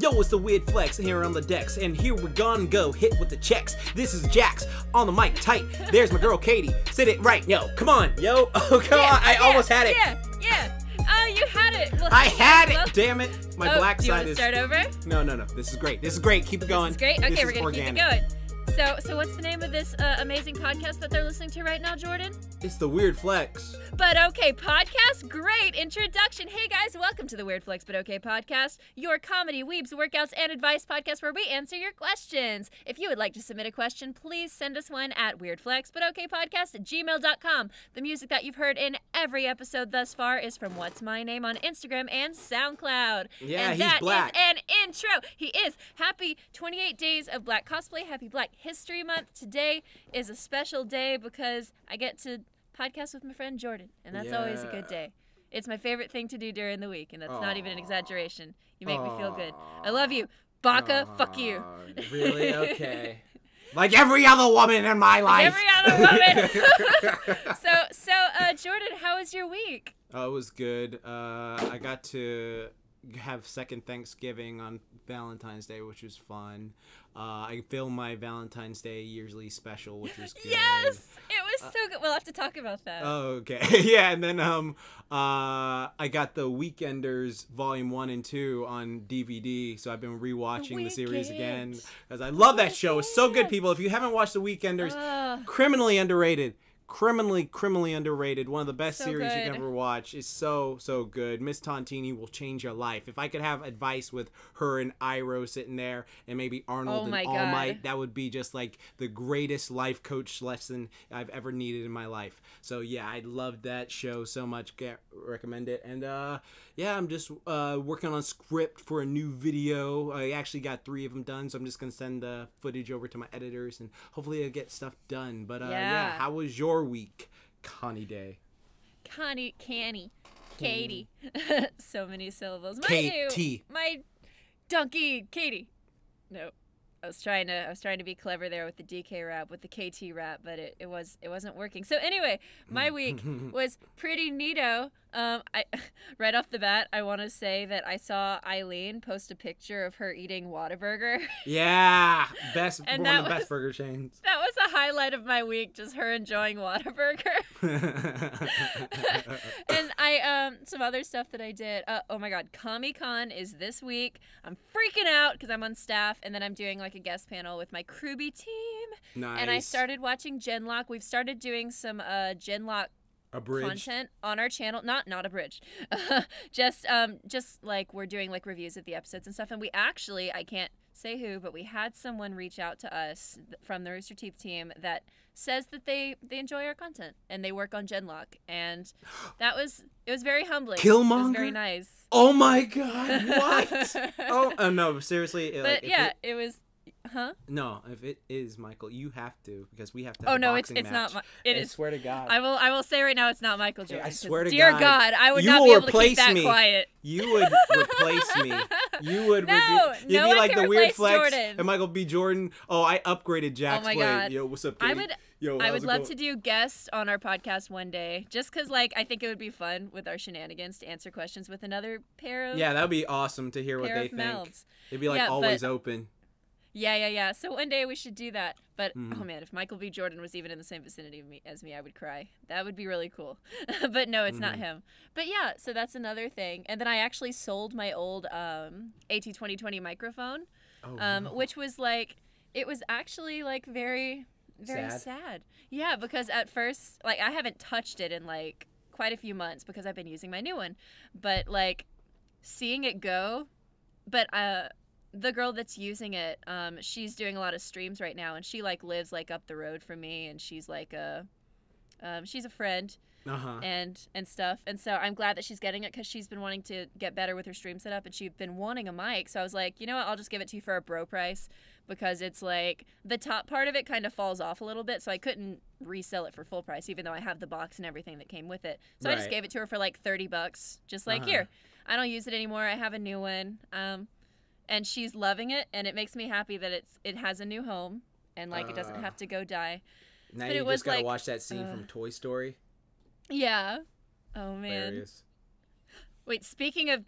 Yo, it's the Weird Flex here on the decks, and here we're gonna go hit with the checks. This is Jax on the mic tight. There's my girl Katy. Sit it right. Yo, come on. Yo, oh, come on. I almost had it. Yeah. Oh, you had it. Well, I had it. Damn it. My black do you side want is. to start over? No. This is great. This is great. Keep it going. This is great. Okay, this we're gonna organic. keep it going. So what's the name of this amazing podcast that they're listening to right now, Jordan? It's the Weird Flex. But Okay Podcast. Great introduction. Hey guys, welcome to the Weird Flex But Okay Podcast, your comedy, weebs, workouts, and advice podcast where we answer your questions. If you would like to submit a question, please send us one at weirdflexbutokaypodcast@gmail.com. The music that you've heard in every episode thus far is from What's My Name on Instagram and Soundcloud. Yeah, and he's black. That is an intro. He is. Happy 28 Days of Black Cosplay. Happy Black History Month. Today is a special day because I get to podcast with my friend Jordan, and that's always a good day. It's my favorite thing to do during the week, and that's not even an exaggeration. You make me feel good. I love you. Baka, fuck you. Really? Okay. Like every other woman in my life. Every other woman. So, Jordan, how was your week? Oh, it was good. I got to have second Thanksgiving on Valentine's Day, which was fun. I filmed my Valentine's Day yearly special, which was good. Yes, it was so good. We'll have to talk about that. Oh, okay. Yeah, and then I got the Weekenders Volume 1 and 2 on DVD, so I've been rewatching the series again because I love that show. It's so good, people. If you haven't watched the Weekenders, criminally underrated. Criminally underrated. One of the best series you can ever watch. It's so good. Miss Tontini will change your life. If I could have advice with her and Iroh sitting there and maybe Arnold and All Might, that would be just like the greatest life coach lesson I've ever needed in my life. So yeah, I loved that show so much. Recommend it. And yeah, I'm just working on script for a new video. I actually got 3 of them done, so I'm just gonna send the footage over to my editors and hopefully I'll get stuff done. But yeah, how was your week, KaniDay? Katy. So many syllables. Katy. My donkey, Katy. No, I was trying to be clever there with the DK rap, with the KT rap, but it wasn't working. So anyway, my week was pretty neato. Right off the bat, I want to say that I saw Eileen post a picture of her eating Whataburger. Yeah, one of the best burger chains. That was a highlight of my week, just her enjoying Whataburger. And some other stuff that I did. Oh my God, Comic-Con is this week. I'm freaking out because I'm on staff, and then I'm doing like a guest panel with my Crewbie team. Nice. And I started watching Genlock. We've started doing some Genlock content on our channel, not abridged, just like we're doing like reviews of the episodes and stuff. And we actually, I can't say who, but we had someone reach out to us from the Rooster Teeth team that says that they enjoy our content and they work on Genlock, and it was very humbling. Killmonger? It was very nice. Oh my God, what? oh no, seriously. But yeah, it was. Huh? No, if it is Michael, you have to, because we have to. Oh have no, a it's boxing not. match. It is. I swear to God. I will say right now, it's not Michael Jordan. I swear to dear God, I would not be able to keep that quiet. You would replace me. You would. No, you'd no be one like can the Weird replace Flex Jordan. and Michael B. Jordan. Oh, I upgraded JaxBlade. Oh my God. Yo, what's up, Katy? I would love to do guests on our podcast one day, just because, like, I think it would be fun with our shenanigans to answer questions with another pair of that would be awesome to hear what they think. Mouths. It'd be like always open. Yeah. So one day we should do that. But oh man, if Michael B. Jordan was even in the same vicinity as me, I would cry. That would be really cool. But no, it's not him. But yeah, so that's another thing. And then I actually sold my old AT2020 microphone, which was like, it was actually like very sad. Yeah, because at first, like, I haven't touched it in like quite a few months because I've been using my new one. But like seeing it go, but the girl that's using it, she's doing a lot of streams right now, and she like lives like up the road from me, and she's like she's a friend and stuff, and so I'm glad that she's getting it because she's been wanting to get better with her stream setup, and she's been wanting a mic. So I was like, you know what, I'll just give it to you for a bro price, because it's like the top part of it kind of falls off a little bit, so I couldn't resell it for full price even though I have the box and everything that came with it. So I just gave it to her for like $30, just like, here, I don't use it anymore, I have a new one. And she's loving it, and it makes me happy that it has a new home, and like it doesn't have to go die. Now but you it was just gotta like, watch that scene from Toy Story. Yeah. Oh man. Hilarious. Wait, speaking of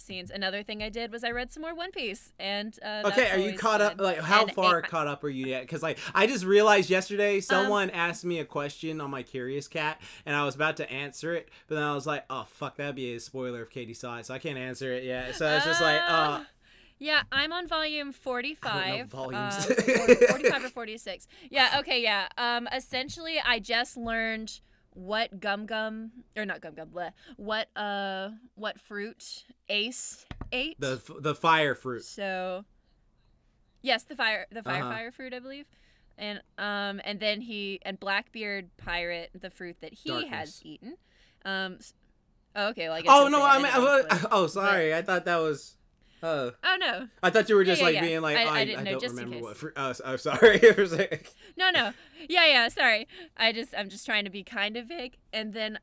scenes, another thing I did was I read some more One Piece, and okay, are you caught up? Like, how far caught up are you yet? Because like, I just realized yesterday someone asked me a question on my Curious Cat, and I was about to answer it, but then I was like, oh fuck, that'd be a spoiler if Katie saw it, so I can't answer it yet. So it's just like, yeah, I'm on volume 45. I don't know volumes. 45 or 46. Yeah, okay, yeah. Essentially, I just learned what what fruit Ace ate. The fire fruit. So, yes, the fire fruit, I believe. And then Blackbeard pirate, the fruit that he has eaten. Okay, well I guess. Oh no, sorry. I thought that was. Oh no! I thought you were just being like, I don't remember what fruit. Oh, sorry. No. Yeah. Sorry. I'm just trying to be kind of vague. And then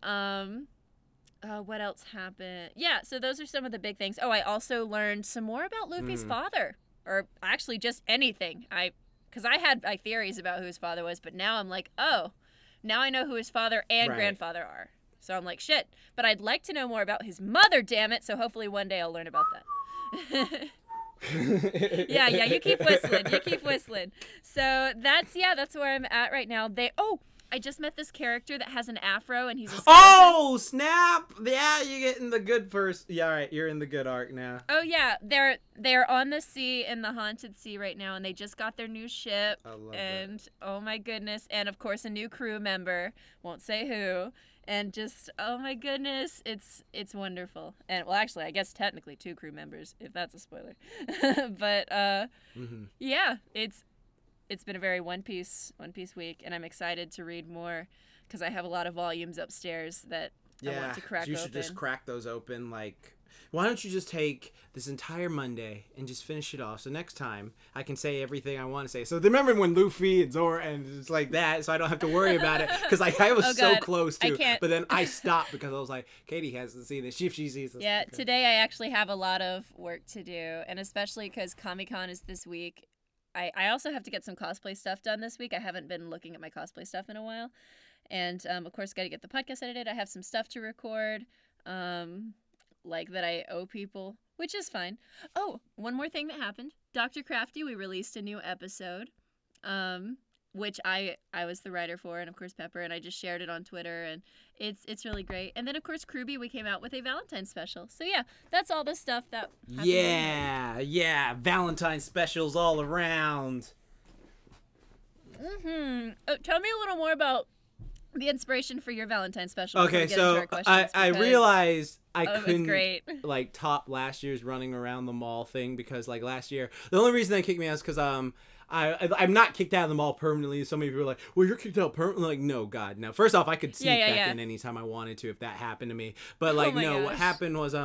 what else happened? Yeah. So those are some of the big things. Oh, I also learned some more about Luffy's father, or actually just anything. Because I had my theories about who his father was, but now I'm like, oh, now I know who his father and grandfather are. So I'm like, shit. But I'd like to know more about his mother. Damn it! So hopefully one day I'll learn about that. yeah, you keep whistling. So that's where I'm at right now. I just met this character that has an afro and he's a skeleton. Oh snap! Yeah, you're getting the good first. Yeah, all right, you're in the good arc now. Oh yeah, they're on the sea, in the haunted sea right now, and they just got their new ship. I love that. Oh my goodness, and of course a new crew member. Won't say who. And just, oh my goodness, it's wonderful. And well, actually, I guess technically 2 crew members, if that's a spoiler. But yeah, it's been a very One Piece week, and I'm excited to read more because I have a lot of volumes upstairs that I want to crack open. You should just crack those open. Like, why don't you just take this entire Monday and just finish it off? So next time I can say everything I want to say. So remember when Luffy and Zoro and it's like that, so I don't have to worry about it because I was so close to. But then I stopped because I was like, Katie hasn't seen this. If she sees this. Yeah, today I actually have a lot of work to do, and especially because Comic-Con is this week. I also have to get some cosplay stuff done this week. I haven't been looking at my cosplay stuff in a while, and of course, got to get the podcast edited. I have some stuff to record. Like that I owe people, which is fine. Oh, one more thing that happened. Dr. Crafty, we released a new episode, which I was the writer for, and of course Pepper, and I just shared it on Twitter, and it's really great. And then of course Kruby, we came out with a Valentine special. So yeah, that's all the stuff that happened. Yeah, Valentine specials all around. Oh, tell me a little more about the inspiration for your Valentine special. Okay, so I realized I couldn't great. like top last year's running around the mall thing because like last year the only reason they kicked me out is because I'm not kicked out of the mall permanently. So many people are like, well, you're kicked out permanently. Like, no, God, no. First off, I could sneak back in anytime I wanted to if that happened to me. But like, no, what happened was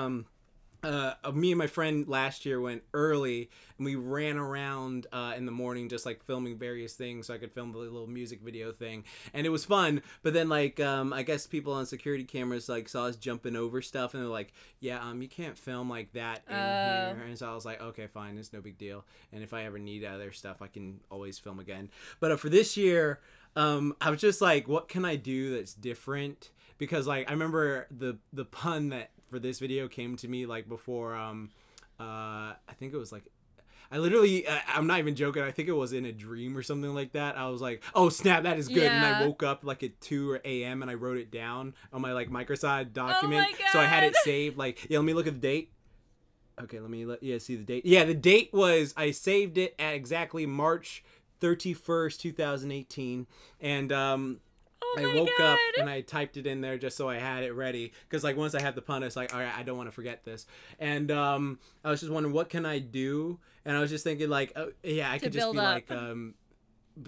me and my friend last year went early and we ran around in the morning just like filming various things so I could film the little music video thing, and it was fun. But then like I guess people on security cameras like saw us jumping over stuff and they're like, yeah, you can't film like that in here. And so I was like, okay, fine, it's no big deal, and if I ever need other stuff I can always film again. But for this year I was just like, what can I do that's different? Because like I remember the pun that for this video came to me like before I think it was like I literally I'm not even joking, I think it was in a dream or something like that. I was like, oh snap, that is good. And I woke up like at 2 a.m. and I wrote it down on my like Microsoft document. So I had it saved. Like, yeah, let me look at the date. Okay, let me see the date. Yeah, the date was, I saved it at exactly March 31st 2018, and I woke up and I typed it in there just so I had it ready. Because like once I had the pun, it's like, all right, I don't want to forget this. And I was just wondering, what can I do? And I was just thinking like, oh, yeah, I could just be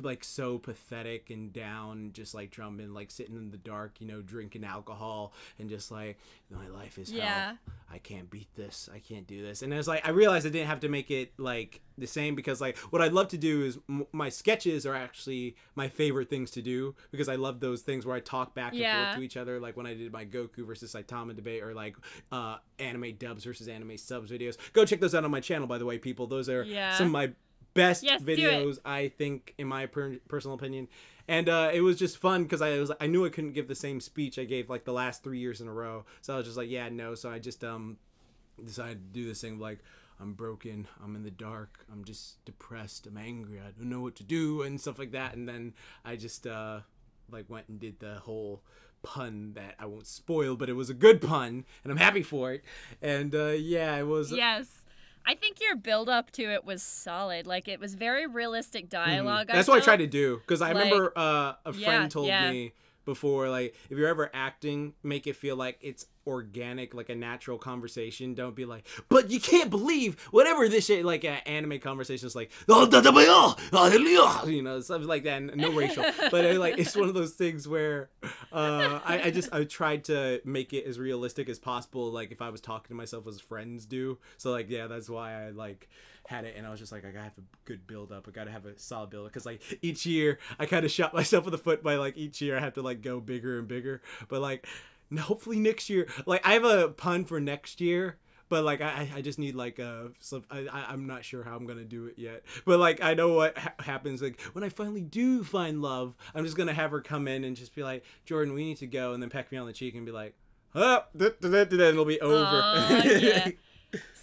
like so pathetic and down, just like drumming, like sitting in the dark, you know, drinking alcohol and just like, my life is hell. I can't beat this. I can't do this. And it's like, I realized I didn't have to make it like the same, because like what I'd love to do is my sketches are actually my favorite things to do, because I love those things where I talk back and forth to each other, like when I did my Goku versus Saitama debate, or like anime dubs versus anime subs videos. Go check those out on my channel, by the way, people. Those are some of my best Yes, do videos, I think, in my personal opinion. And it was just fun because I knew I couldn't give the same speech I gave like the last 3 years in a row. So I was just like, yeah, no. So I just decided to do this thing like, I'm broken, I'm in the dark, I'm just depressed, I'm angry, I don't know what to do and stuff like that. And then I just like went and did the whole pun that I won't spoil, but it was a good pun and I'm happy for it. And yeah, it was. Yes. I think your build up to it was solid. Like, it was very realistic dialogue. That's what I tried to do, because I remember a friend yeah, told me before, like, if you're ever acting, make it feel like it's organic, like a natural conversation. Don't be like, but you can't believe whatever this shit, like anime conversations, like, you know, something like that, and no racial. But it's one of those things where I tried to make it as realistic as possible, like if I was talking to myself as friends do. So like, yeah, that's why I like had it, and I was just like, I gotta have a good build up, I gotta have a solid build up, because like each year I kind of shot myself in the foot by like each year I have to like go bigger and bigger. But like, hopefully next year, like I have a pun for next year, but like I just need like I'm not sure how I'm gonna do it yet, but like I know what happens, like when I finally do find love, I'm just gonna have her come in and just be like, Jordan, we need to go, and then peck me on the cheek and be like, oh, and it'll be over. Yeah.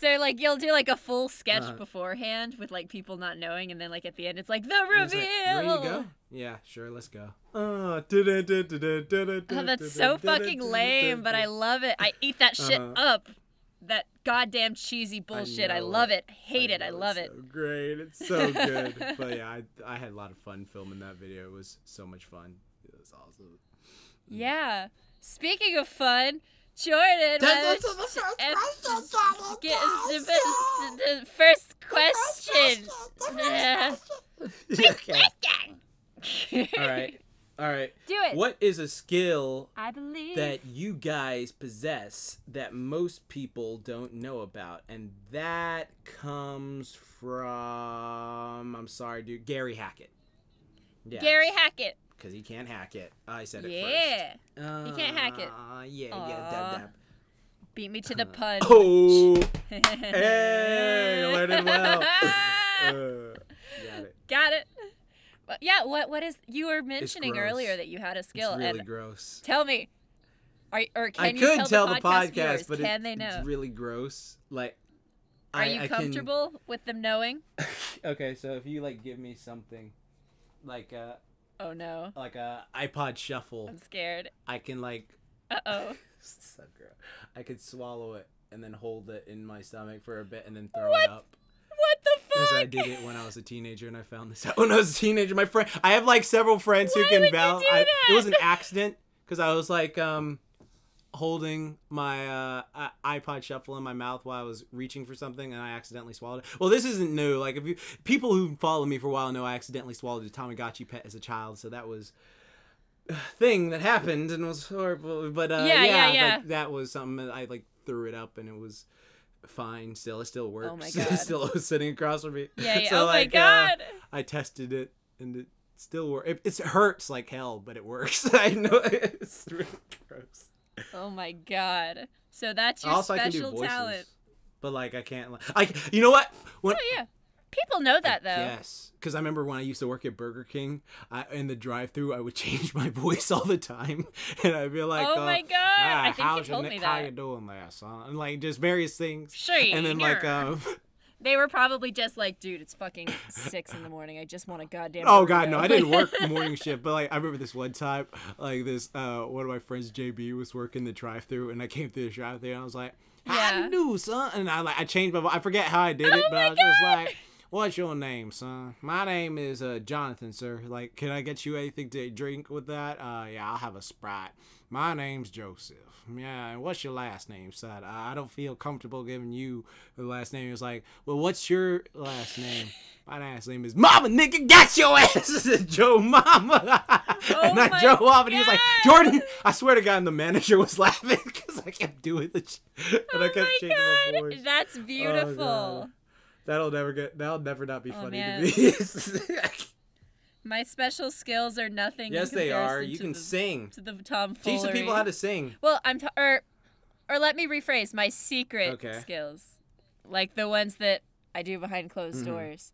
So like you'll do like a full sketch beforehand with like people not knowing, and then like at the end it's like the reveal. Like, ready to go? Yeah, sure, let's go. Oh, that's so fucking lame, but I love it. I eat that shit up. That goddamn cheesy bullshit. I love it. Hate it. I love it. So great. It's so good. But yeah, I had a lot of fun filming that video. It was so much fun. It was awesome. Yeah. Speaking of fun, Jordan, the first question. Okay. All right. Do it. What is a skill I believe that you guys possess that most people don't know about? And that comes from, I'm sorry, dude, Gary Hackett. Yes. Gary Hackett. Because he can't hack it. I said it first. He can't hack it. Dab. Beat me to the punch. Oh. Hey, learning well. Got it. Yeah, what is, you were mentioning earlier that you had a skill. It's really gross. Tell me. Can I you could tell the podcast viewers, but can they know? It's really gross. Like, are you comfortable with them knowing? Okay, so if you like give me something like oh no. Like a iPod Shuffle. I'm scared. I can like uh-oh. So gross. I could swallow it and then hold it in my stomach for a bit and then throw it up. What the fuck? Because I did it when I was a teenager, and I found this out when I was a teenager. My friend, I have like several friends who can vouch. It was an accident because I was like holding my iPod Shuffle in my mouth while I was reaching for something, and I accidentally swallowed it. Well, this isn't new. Like, if you people who follow me for a while know I accidentally swallowed a Tamagotchi pet as a child, so that was a thing that happened and was horrible. But yeah. Like, that was something that I like threw it up, and it was fine. Still, it still works. Oh my god! It still was sitting across from me. Yeah. So, oh my god! I tested it, and it still works. It hurts like hell, but it works. I know it's really gross. Oh my god! So that's your also, special I can do voices, talent. but like I can't. You know what? Oh yeah, people know that though. Yes, because I remember when I used to work at Burger King, in the drive-thru, I would change my voice all the time, and I'd be like, "Oh my god!" I think you told me that. How you doing there, son? And like just various things. Sure. And then like They were probably just like, dude, it's fucking 6 in the morning. I just want a goddamn. Oh god, no, I didn't work morning shift, but like I remember this one time, like this one of my friends, JB, was working the drive-thru, and I came through the drive-thru, and I was like, "How you do, son?" And I changed my voice. I forget how I did it, but I was just like, "What's your name, son?" "My name is Jonathan, sir. Like, can I get you anything to drink with that?" Yeah, I'll have a Sprite." "My name's Joseph." "Yeah, and what's your last name, son?" "I don't feel comfortable giving you the last name." He was like, "Well, what's your last name?" "My last name is Mama, nigga, got your ass." Joe Mama. And I drove off, and he was like, "Jordan," I swear to God, and the manager was laughing because I kept doing the and I kept changing my voice. That's beautiful. Oh, that'll never not be funny to me. My special skills are nothing. Yes, they are. You can sing. To the tomfoolery. Teach the people how to sing. Well, or let me rephrase my secret skills, like the ones that I do behind closed doors.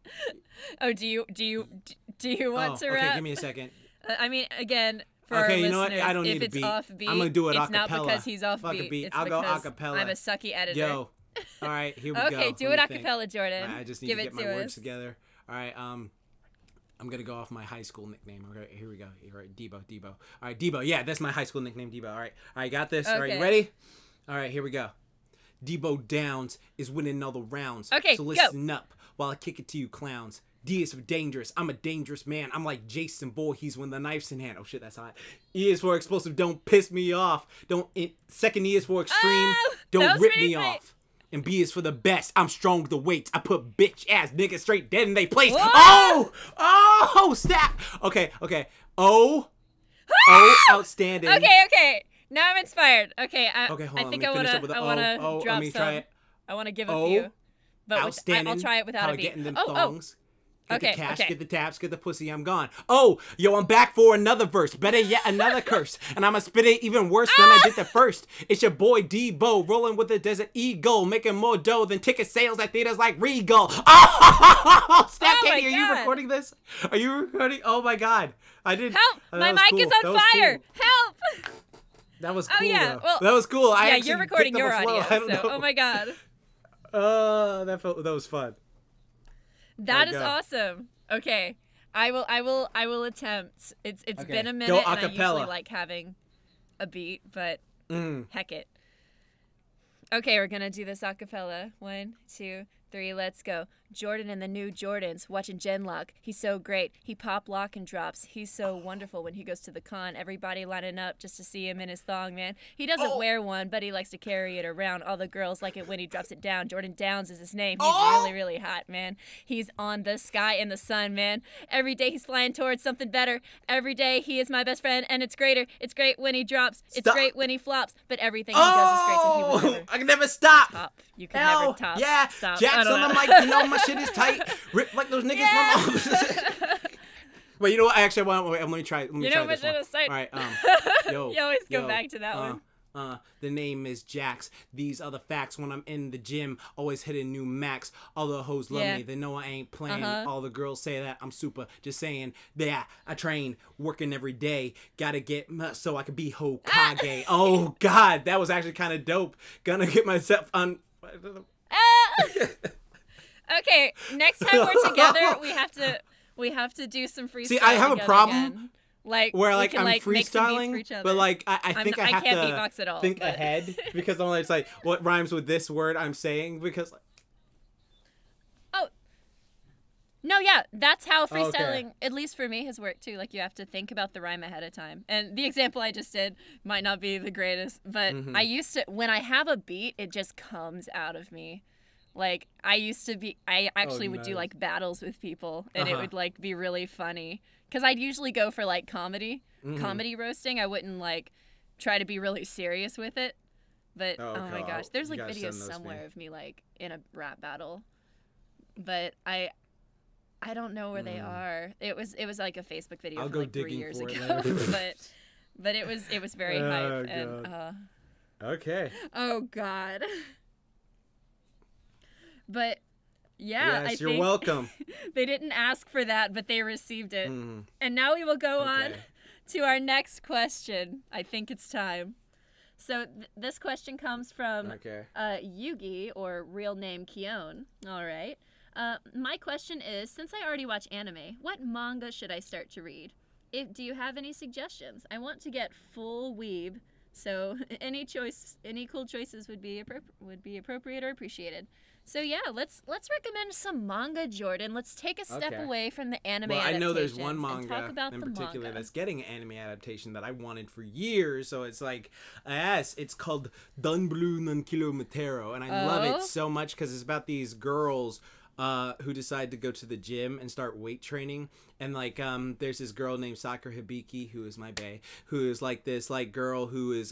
Oh, do you want to rap? Okay, give me a second. I mean, again, for Okay, our you know what? listeners, I don't need if a it's beat. offbeat, I'm gonna do it it's acapella. not because he's offbeat. Fuck a beat. It's I'll go because acapella. I'm a sucky editor. Yo. All right, here we go. Okay, do it acapella, Jordan. Right, I just need Give to it get my to words us. together. All right, I'm gonna go off my high school nickname. Okay, here we go. All right, Debo. All right, Debo. Yeah, that's my high school nickname, Debo. All right, got this. All right, Okay. you ready? All right, here we go. Debo Downs is winning all the rounds. Okay, so go. listen up while I kick it to you clowns. D is for dangerous. I'm a dangerous man. I'm like Jason Voorhees when the knife's in hand. Oh shit, that's hot. E is for explosive. Don't piss me off. Second E is for extreme. Don't rip me off. And B is for the best. I'm strong with the weights. I put bitch ass niggas straight dead in they place. What? Oh, snap. Okay. O, outstanding. Okay. Now I'm inspired. Okay, Okay, hold I on. think Let me I finish up with the wanna O. drop Let me some. try it. I want to give a O, few, but outstanding. I'll try it without How a beat. getting them Oh. thongs. Get Okay, the cash, okay. get the taps, get the pussy, I'm gone. Oh, yo, I'm back for another verse. Better yet, another curse. And I'ma spit it even worse than I did the first. It's your boy D-Bo, rolling with the Desert Eagle, making more dough than ticket sales at theaters like Regal. Oh, snap, Oh my Katy, are you God. recording this? Are you recording? Oh my God. I did. Help! Oh, My that was mic cool. is That on was fire! cool. Help! That was cool, yeah, though. well, That was cool. I Yeah, actually you're recording picked up your a flow. audio, I don't know. so oh my God. That was fun. That Oh, is God. awesome. Okay. I will attempt. It's Okay. been a Go minute and I acapella. usually like having a beat, but heck it. Okay, we're gonna do this acapella. 1, 2, 3, let's go. Jordan and the new Jordans, watching Genlock. He's so great. He pop lock and drops. He's so wonderful when he goes to the con. Everybody lining up just to see him in his thong, man. He doesn't wear one, but he likes to carry it around. All the girls like it when he drops it down. Jordan Downs is his name. He's really, really hot, man. He's on the sky in the sun, man. Every day he's flying towards something better. Every day he is my best friend, and it's greater. It's great when he drops. It's Stop. great when he flops. But everything he does is great, so he will never I can never stop. top. You can never top. Yeah, Stop. Jax I don't on know. the mic, you know my shit is tight. Rip like those niggas from Wait, you know what? Actually, let me try. Let me You try know this what one. should have All right, yo. You always go yo, back to that one. The name is Jax. These are the facts. When I'm in the gym, always hitting new max. All the hoes love Yeah. me. They know I ain't playing. Uh-huh. All the girls say that I'm super. Just saying, yeah, I train, working every day. Gotta get so I can be Hokage. Oh God, that was actually kind of dope. Gonna get myself on. Okay, next time we're together, we have to do some freestyle. See, I have a together problem again. Like where we like can, I'm like, make some beats for freestyling, each other. but like I think I have can't to beatbox at all, think but- ahead because I'm like, it's like what rhymes with this word I'm saying because No, yeah, that's how Okay. freestyling, at least for me, has worked too. Like you have to think about the rhyme ahead of time. And the example I just did might not be the greatest, but I used to, when I have a beat, it just comes out of me. Like I actually would do nice. like battles with people, and it Uh-huh. would like be really funny. Cause I'd usually go for like comedy roasting. I wouldn't like try to be really serious with it. But Oh, oh my God. gosh, there's You like gotta videos send those to somewhere me. of me like in a rap battle. But I don't know where they are. It was like a Facebook video I'll from go like 3 digging years for it ago. later. but it was very Oh, hype and okay. oh God. But yeah, Yes, I you're think welcome. they didn't ask for that, but they received it. Mhm. And now we will go on Okay. to our next question. I think it's time. So this question comes from Okay. Yugi, or real name Kion. All right. My question is, since I already watch anime, what manga should I start to read? Do you have any suggestions? I want to get full weeb, so any cool choices would be appropriate or appropriated. So yeah, let's recommend some manga, Jordan. Let's take a step Okay. away from the anime Well, I know there's one adaptations and talk manga about in the particular manga. that's getting an anime adaptation that I wanted for years. So it's like, yes, it's called Dunblue non Kilometero, and I love Oh? it so much because it's about these girls who decide to go to the gym and start weight training, And like there's this girl named Sakura Hibiki who is my bae, who is like this like girl who is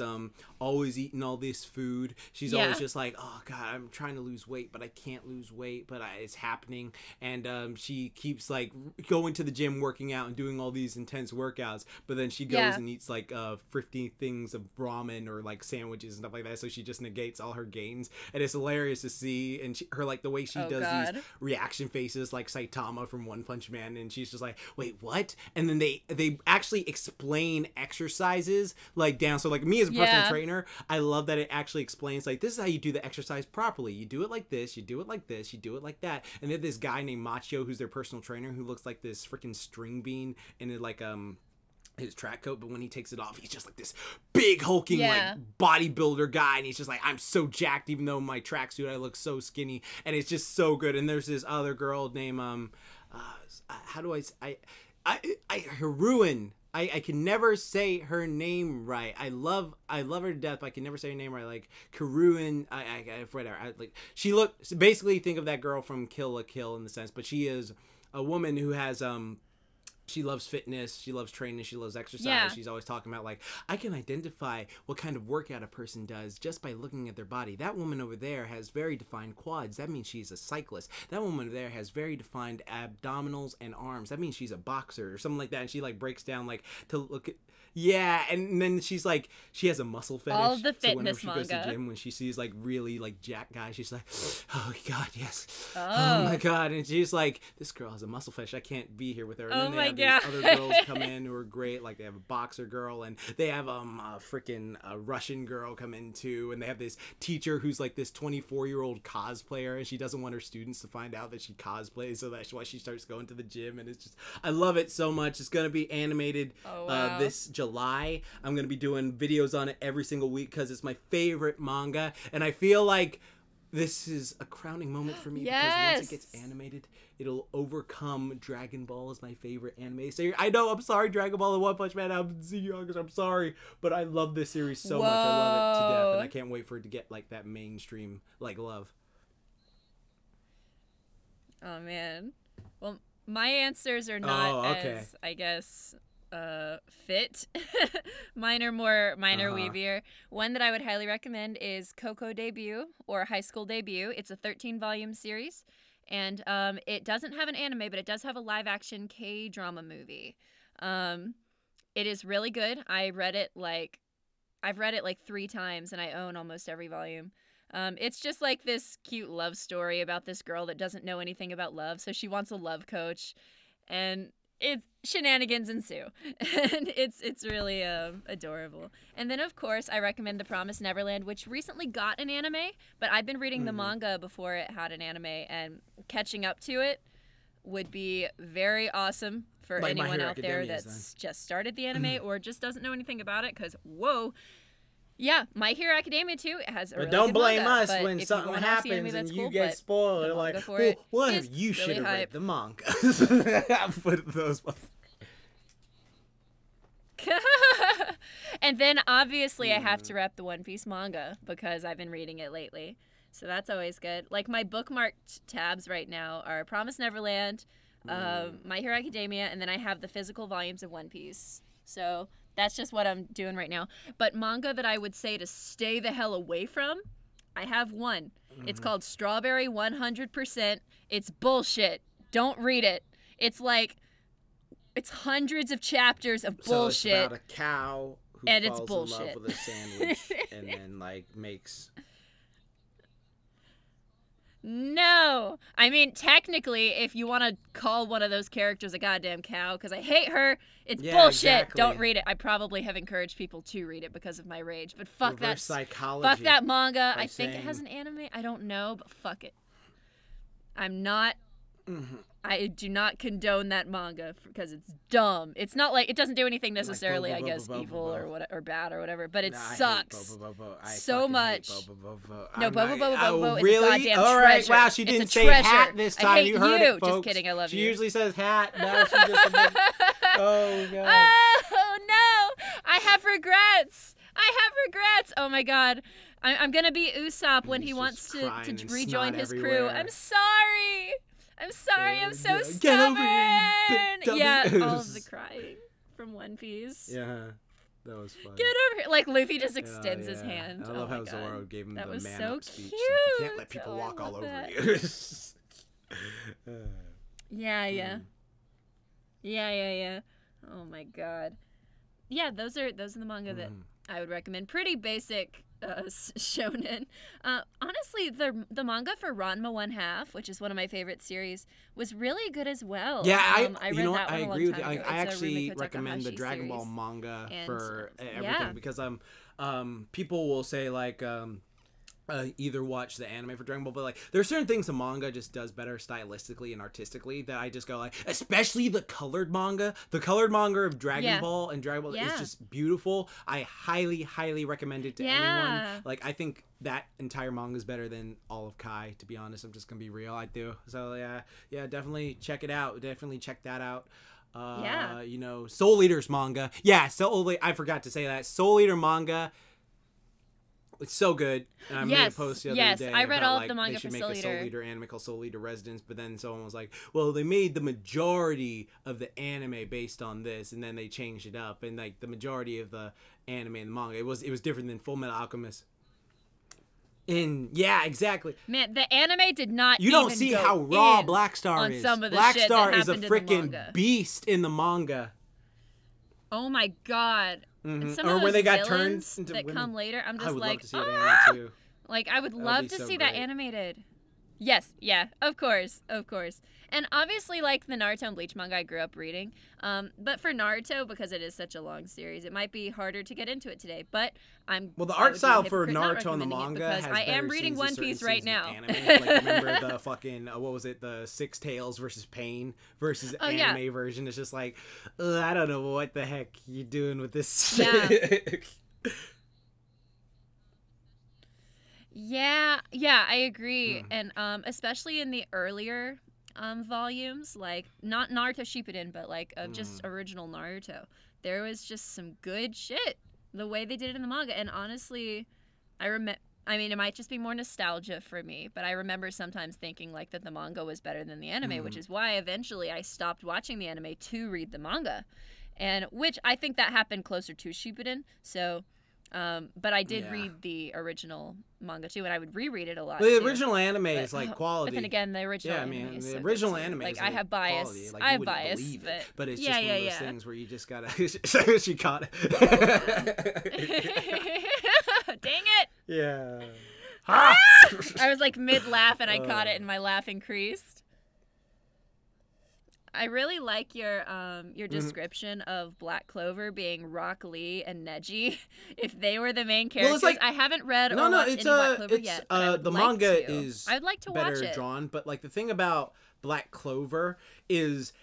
always eating all this food. She's always just like, oh god, I'm trying to lose weight but I can't lose weight, but it's happening. And she keeps like going to the gym, working out and doing all these intense workouts, but then she goes and eats like 50 things of ramen or like sandwiches and stuff like that, so she just negates all her gains. And it's hilarious to see. And her like the way she does these reaction faces like Saitama from One Punch Man, and she's just like, wait, what? And then they actually explain exercises like down. So like me as a personal trainer, I love that it actually explains like, this is how you do the exercise properly. You do it like this, you do it like this, you do it like that. And then this guy named Machio, who's their personal trainer, who looks like this freaking string bean in like his track coat, but when he takes it off, he's just like this big hulking like bodybuilder guy, and he's just like, I'm so jacked even though in my tracksuit I look so skinny, and it's just so good. And there's this other girl named how do I Haruin. I can never say her name right. I love her to death, but I can never say her name right. Like Karuin, whatever. Like she looks basically, think of that girl from Kill la Kill in the sense, but she is a woman who has she loves fitness, she loves training, she loves exercise. Yeah. She's always talking about like, I can identify what kind of workout a person does just by looking at their body. That woman over there has very defined quads. That means she's a cyclist. That woman over there has very defined abdominals and arms. That means she's a boxer or something like that. And she like breaks down like to look at, and then she's like, she has a muscle fetish. All the fitness so manga. She goes to the gym, when she sees like really like jacked guys, she's like, oh god, yes. Oh my god. And she's like, this girl has a muscle fetish. I can't be here with her. And then they have these other girls come in who are great. Like they have a boxer girl, and they have a freaking Russian girl come in too. And they have this teacher who's like this 24-year-old cosplayer, and she doesn't want her students to find out that she cosplays, so that's why she starts going to the gym. And it's just, I love it so much. It's gonna be animated this July. I'm gonna be doing videos on it every single week because it's my favorite manga, and I feel like this is a crowning moment for me because once it gets animated, it'll overcome Dragon Ball as my favorite anime series. I know, I'm sorry, Dragon Ball and One Punch Man, I'm sorry, but I love this series so much. I love it to death, and I can't wait for it to get like that mainstream like love. Oh man, well, my answers are not as, I guess, fit. Mine are weebier. One that I would highly recommend is Coco Debut or High School Debut. It's a 13-volume series, and it doesn't have an anime, but it does have a live-action K-drama movie. It is really good. I've read it like 3 times, and I own almost every volume. It's just like this cute love story about this girl that doesn't know anything about love, so she wants a love coach, and it's shenanigans ensue. And it's really adorable. And then of course I recommend The Promised Neverland, which recently got an anime, but I've been reading the manga before it had an anime, and catching up to it would be very awesome for like anyone out there that's just started the anime or just doesn't know anything about it, because whoa. Yeah, My Hero Academia too. It has a really don't good blame manga, us when something happens and you get spoiled. Like, well, you should have read the manga. Put those. And then obviously I have to rep the One Piece manga because I've been reading it lately, so that's always good. Like my bookmarked tabs right now are Promised Neverland, My Hero Academia, and then I have the physical volumes of One Piece. So that's just what I'm doing right now. But manga that I would say to stay the hell away from, I have one. It's called Strawberry 100%. It's bullshit. Don't read it. It's like, it's hundreds of chapters of bullshit. So it's about a cow who falls in love with a sandwich and then like makes... No. I mean, technically, if you want to call one of those characters a goddamn cow, because I hate her, it's bullshit. Exactly. Don't read it. I probably have encouraged people to read it because of my rage, but fuck that. Fuck that manga. I think it has an anime. I don't know, but fuck it. I'm not... I do not condone that manga because it's dumb. It's not like, it doesn't do anything necessarily, I guess, evil or bad or whatever, but it sucks so much. No, Bobo is a goddamn treasure. All right, wow, she didn't say hat this time. I hate you heard it, folks. Just kidding, I love you. She usually says hat. Now she just oh god. Oh no, I have regrets. Oh my god. I'm gonna be Usopp when he wants to rejoin his crew. I'm sorry. I'm sorry, I'm so Get over stubborn. here, dummy. Yeah, all of the crying from One Piece. Yeah, that was fun. Get over here. Like, Luffy just extends his hand. I love oh how God. Zoro gave him that the was man so up speech. cute. Like, you can't let people walk all over you. Yeah. Oh my God. Yeah, those are the manga that I would recommend. Pretty basic shonen. Honestly, the manga for Ranma 1/2, which is one of my favorite series, was really good as well. Yeah, I read you know that what? I one a long agree with you. time ago. I It's a actually Rumiko recommend the Takahashi Dragon Ball series. manga And, for everything yeah. because people will say like either watch the anime for Dragon Ball, but like there are certain things the manga just does better stylistically and artistically that I just go like, especially the colored manga. The colored manga of Dragon Ball and Dragon Ball is just beautiful. I highly recommend it to anyone. Like I think that entire manga is better than all of Kai, to be honest. I'm just gonna be real. I do. So yeah, definitely check it out. Definitely check that out. You know, Soul Eater's manga. Yeah, I forgot to say that. Soul Eater manga. It's so good. And I made a post the other day. I read all of like, the manga they should for make Soul a Eater. Soul Eater anime called Soul Eater Residence, but then someone was like, well, they made the majority of the anime based on this, and then they changed it up, and like the majority of the anime and the manga, it was different than Full Metal Alchemist. Yeah, exactly. Man, the anime did not. You don't see how raw Black Star is. Some of the Black shit Star that is a freaking beast in the manga. Oh my God. And some or of when those they got villains turned into that women. come later, I'm just I would like, love to see it animated too. Like, I would love to see that animated. Yes, yeah, of course. And obviously, like, the Naruto and Bleach manga I grew up reading. But for Naruto, because it is such a long series, it might be harder to get into it today. But the art style for Naruto and the manga has I am reading One Piece right now. Like, remember the fucking, what was it, the Six Tails versus Pain versus anime version? It's just like, I don't know what the heck you doing with this shit. Yeah, I agree. And especially in the earlier volumes, like not Naruto Shippuden, but like of just original Naruto, there was just some good shit the way they did it in the manga. And honestly, I mean, it might just be more nostalgia for me, but I remember sometimes thinking like that the manga was better than the anime, which is why eventually I stopped watching the anime to read the manga, and which I think that happened closer to Shippuden. So but I did read the original manga too, and I would reread it a lot. The original anime is like quality. But then again, the original anime is the so original good, anime like, is I have bias. Quality. Like, I have bias, but it's yeah, just one of those things where you just gotta. She caught it. Dang it! Yeah. I was like mid laugh, and I caught it, and my laugh increased. I really like your description of Black Clover being Rock Lee and Neji. If they were the main characters, like, I haven't read or watched any Black Clover yet. But I would the like manga to. is I'd like to watch it. drawn, but like the thing about Black Clover is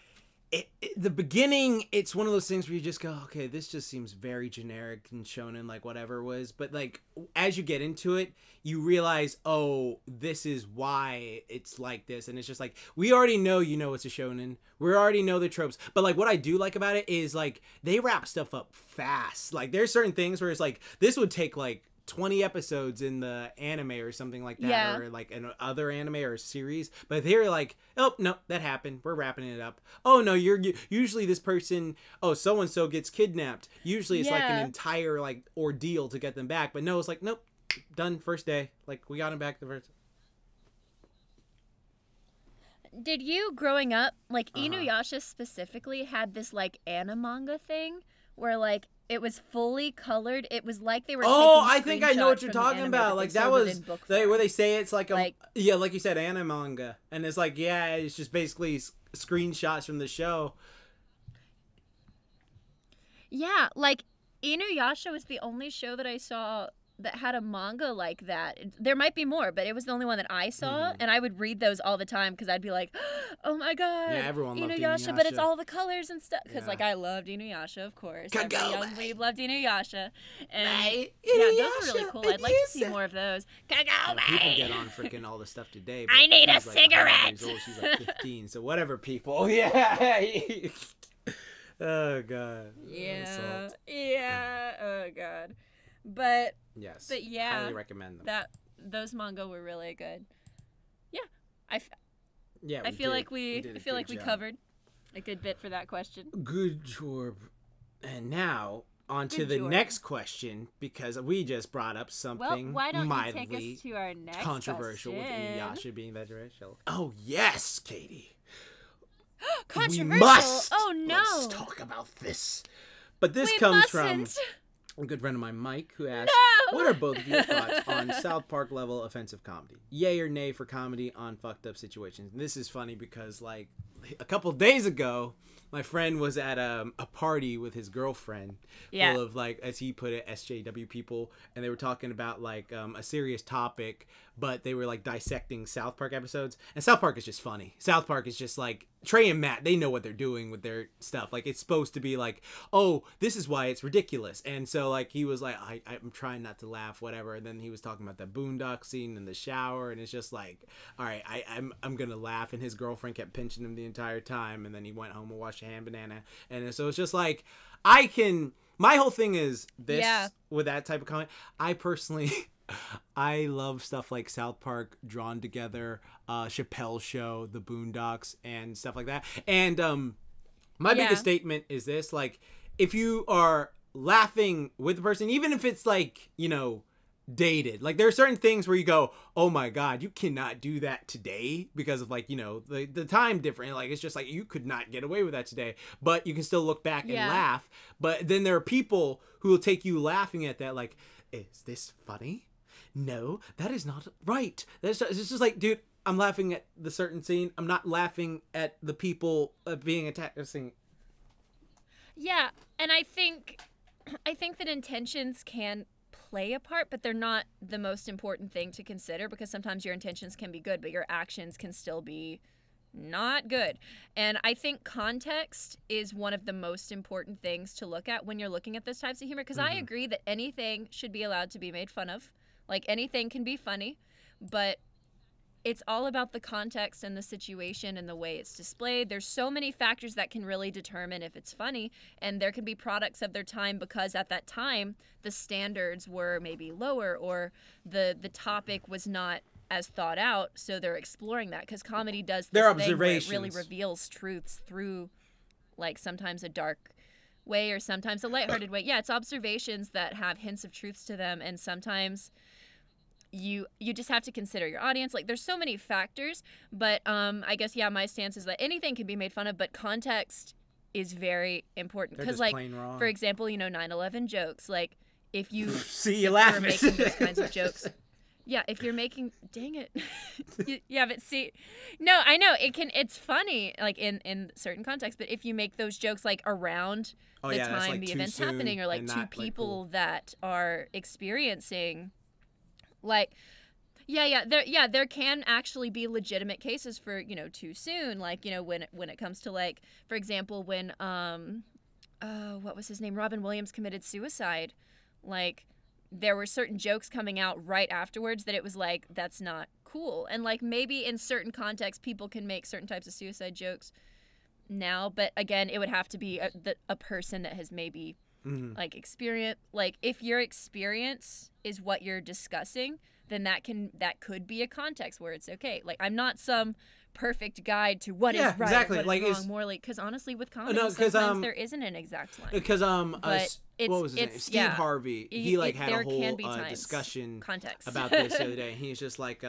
the beginning, it's one of those things where you just go, okay, this just seems very generic and shonen, like whatever it was. But like as you get into it, you realize, oh, this is why it's like this. And it's just like, we already know, it's a shonen. We already know the tropes. But like what I do like about it is like they wrap stuff up fast. Like there's certain things where it's like, this would take like 20 episodes in the anime or something like that, or like an other anime or series, but they're like, oh no, that happened, we're wrapping it up. Oh no, you're usually this person, so and so gets kidnapped, usually it's like an entire like ordeal to get them back, but no, it's like, nope, done first day, like we got him back the first. Did you, growing up, like Inuyasha specifically had this like animanga thing where like it was fully colored. It was like they were. I think I know what you're talking about. Like that was where they say it's like like you said, animanga, and it's like it's just basically screenshots from the show. Yeah, like Inuyasha was the only show that I saw that had a manga like that. There might be more, but it was the only one that I saw, and I would read those all the time because I'd be like, oh my god, everyone loved Inuyasha, but it's all the colors and stuff. Because like I loved Inuyasha, of course. Every young weeb loved Inuyasha, and those are really cool. I'd like to see more of those. People get on freaking all the stuff today. I need a cigarette. She's like 15, so whatever, people. Yeah. Oh god. Yeah. Oh god. But highly recommend them. Those manga were really good. Yeah, Yeah, I feel like we covered a good bit for that question. Good job. And now on to the next question, because we just brought up something why don't mildly you take us to our next controversial question? with Inuyasha being vegetarian. Oh yes, Katie. Controversial. We must. Oh no. Let's talk about this. But this comes from a good friend of mine, Mike, who asked, "What are both of your thoughts on South Park level offensive comedy? Yay or nay for comedy on fucked up situations?" And this is funny because, like, a couple days ago, my friend was at a party with his girlfriend, full of, like, as he put it, SJW people, and they were talking about, like, a serious topic, but they were, like, dissecting South Park episodes. And South Park is just funny. South Park is just, like, Trey and Matt, they know what they're doing with their stuff. Like, it's supposed to be like, oh, this is why it's ridiculous. And so, like, he was like, I'm trying not to laugh, whatever. And then he was talking about the boondock scene in the shower, and it's just like, all right, I'm gonna laugh. And his girlfriend kept pinching him the entire time, and then he went home and watched a ham banana. And so it's just like, my whole thing is this, with that type of comment, I personally I love stuff like South Park, Drawn Together, Chappelle's Show, The Boondocks, and stuff like that. And my biggest statement is this: like, if you are laughing with the person, even if it's like, you know, dated, like, there are certain things where you go, oh my god, you cannot do that today because of, like, you know, the time difference. Like, it's just like, you could not get away with that today, but you can still look back and laugh. But then there are people who will take you laughing at that, like, is this funny? No, that is not right. It's just like, dude, I'm laughing at the certain scene. I'm not laughing at the people being attacked. Yeah, and I think that intentions can play a part, but they're not the most important thing to consider, because sometimes your intentions can be good, but your actions can still be not good. And I think context is one of the most important things to look at when you're looking at those types of humor, because I agree that anything should be allowed to be made fun of. Like, anything can be funny, but it's all about the context and the situation and the way it's displayed. There's so many factors that can really determine if it's funny, and there can be products of their time because at that time the standards were maybe lower, or the topic was not as thought out, so they're exploring that, because comedy does this thing where it really reveals truths through, like, sometimes a dark way or sometimes a lighthearted way. Yeah, it's observations that have hints of truths to them, and sometimes you just have to consider your audience. Like, there's so many factors, but I guess, my stance is that anything can be made fun of, but context is very important. Because, like, for example, 9/11 jokes, like, if you see you laughing, making those kinds of jokes, if you're making, dang it, but see, no, I know it's funny, like, in certain contexts, but if you make those jokes, like, around the time, like, the event's happening, or, like, two people that are experiencing, like, there can actually be legitimate cases for, too soon, like, when it comes to, like, for example, when what was his name, Robin Williams committed suicide, like, there were certain jokes coming out right afterwards that it was like, that's not cool. And, like, maybe in certain contexts people can make certain types of suicide jokes now, but again, it would have to be a person that has maybe like experience, like, if your experience is what you're discussing, then that could be a context where it's okay. Like, I'm not some perfect guide to what is right, exactly. What like, is wrong morally, because honestly, with comedy, sometimes there isn't an exact line. Because what was his name? Steve Harvey. He like had a whole discussion about this the other day. He's just like,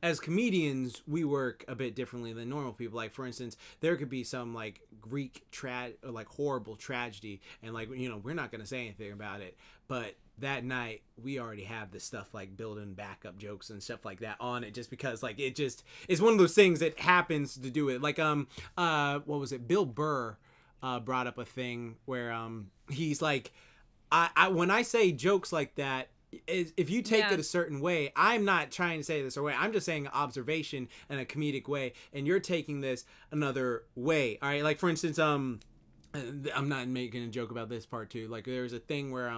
as comedians, we work a bit differently than normal people. Like, for instance, there could be some, like, Greek horrible tragedy, and, like, we're not gonna say anything about it, but that night we already have this stuff, like, building backup jokes and stuff like that on it, just because, like, it's one of those things that happens to do it. Like, what was it? Bill Burr brought up a thing where he's like, I when I say jokes like that, if you take it a certain way, I'm not trying to say this way. I'm just saying observation in a comedic way, and you're taking this another way. All right, like, for instance, I'm not making a joke about this part too. Like, there was a thing where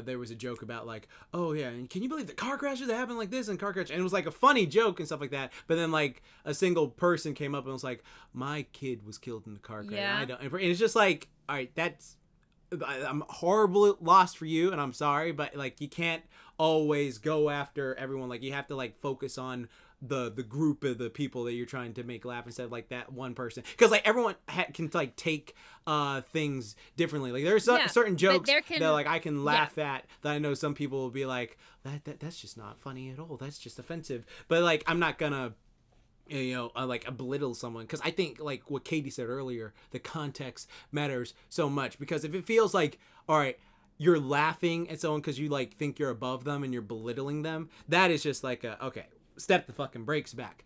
there was a joke about, like, oh yeah, and can you believe the car crashes that happen like this and car crash? And it was like a funny joke and stuff like that. But then, like, a single person came up and was like, my kid was killed in the car crash. Yeah. And it's just like, all right, I'm horribly lost for you, and I'm sorry, but, like, you can't always go after everyone. Like, you have to, like, focus on the group of the people that you're trying to make laugh instead of like that one person, because like everyone can like take things differently. Like there's certain jokes that like I can laugh at that I know some people will be like that's just not funny at all, that's just offensive, but like I'm not gonna like belittle someone, because I think like what Katie said earlier, the context matters so much, because if it feels like, all right, you're laughing at someone because you like think you're above them and you're belittling them, that is just like okay, step the fucking brakes back.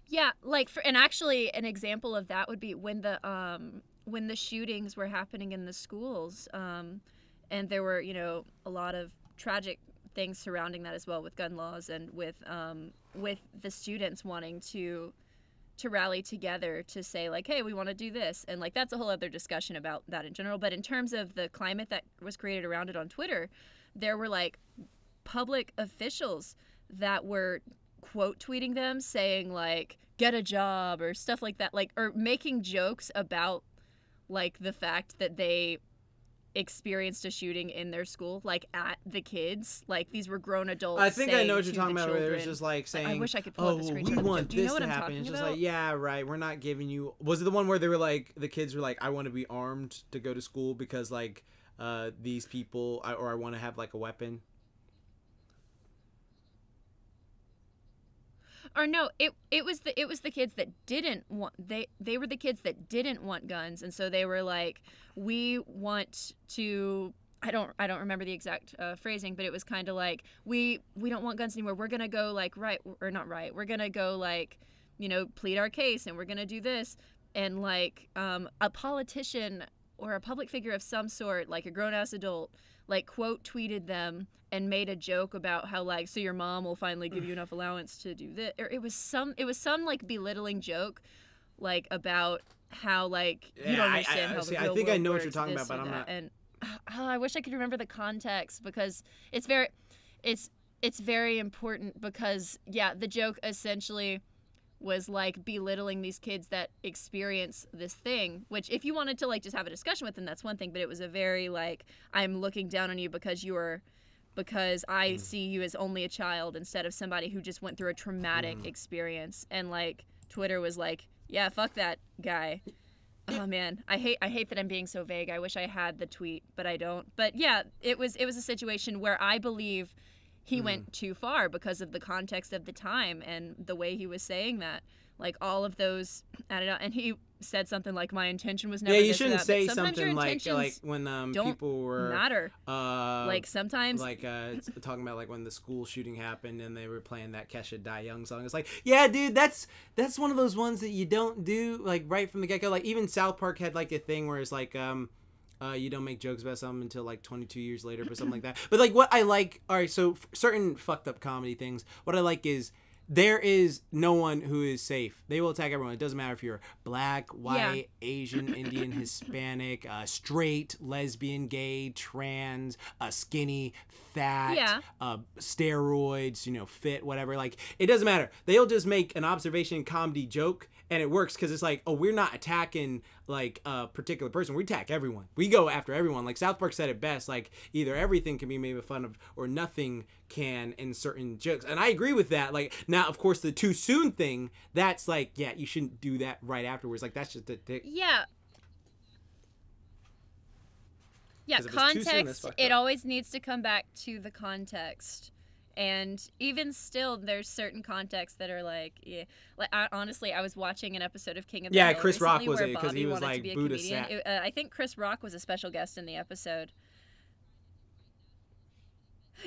Yeah, like and actually an example of that would be when the shootings were happening in the schools, and there were a lot of tragic things surrounding that as well, with gun laws and with the students wanting to rally together to say like, hey, we want to do this, and like that's a whole other discussion about that in general. But in terms of the climate that was created around it on Twitter, there were like public officials that were quote tweeting them saying like get a job or stuff like that, like, or making jokes about like the fact that they experienced a shooting in their school, like at the kids, like these were grown adults. I think I know what you're talking about, where it's just like saying, I wish I could pull up the screenshot. We want this to happen. It's just like, yeah, right, we're not giving you. Was it the one where they were like, the kids were like, I want to be armed to go to school because like these people, or I want to have like a weapon? Or no, it was the kids that didn't want, they were the kids that didn't want guns, and so they were like, we want to, I don't remember the exact phrasing, but it was kind of like, we don't want guns anymore, we're gonna go like we're gonna go like plead our case, and we're gonna do this, and like a politician or a public figure of some sort, like a grown-ass adult, like quote tweeted them and made a joke about how like, so your mom will finally give you enough allowance to do this, or it was some like belittling joke, like about how like you don't understand how the real I think world I know what works, you're talking about, but I'm not. And I wish I could remember the context, because it's very important, because the joke essentially was like belittling these kids that experience this thing, which if you wanted to like just have a discussion with them, that's one thing, but it was a very like, I'm looking down on you because I see you as only a child instead of somebody who just went through a traumatic experience. And like Twitter was like, yeah, fuck that guy. Oh man, I hate that I'm being so vague. I wish I had the tweet, but I don't. But yeah, it was a situation where I believe he went too far because of the context of the time and the way he was saying that. Like all of those added up, and he said something like, "My intention was never." Yeah, you this or shouldn't that. say Sometimes something your like when people were matter. Like sometimes, like talking about like when the school shooting happened and they were playing that Kesha Die Young song. It's like, yeah, dude, that's one of those ones that you don't do like right from the get go. Like even South Park had like a thing where it's like you don't make jokes about something until like 22 years later, or something like that. But like what I like, all right, so certain fucked up comedy things, what I like is there is no one who is safe. They will attack everyone. It doesn't matter if you're black, white, Asian, Indian, Hispanic, straight, lesbian, gay, trans, skinny, fat, steroids, fit, whatever. Like, it doesn't matter. They'll just make an observation comedy joke, and it works because it's like, oh, we're not attacking like a particular person. We attack everyone. We go after everyone. Like South Park said it best, like either everything can be made fun of or nothing can in certain jokes. And I agree with that. Like now, of course, the too soon thing, that's like, yeah, you shouldn't do that right afterwards. Like that's just yeah, context, it always needs to come back to the context. And even still, there's certain contexts that are like, honestly, I was watching an episode of King of the Hill Chris Rock was it because he was like Buddha sat. I think Chris Rock was a special guest in the episode.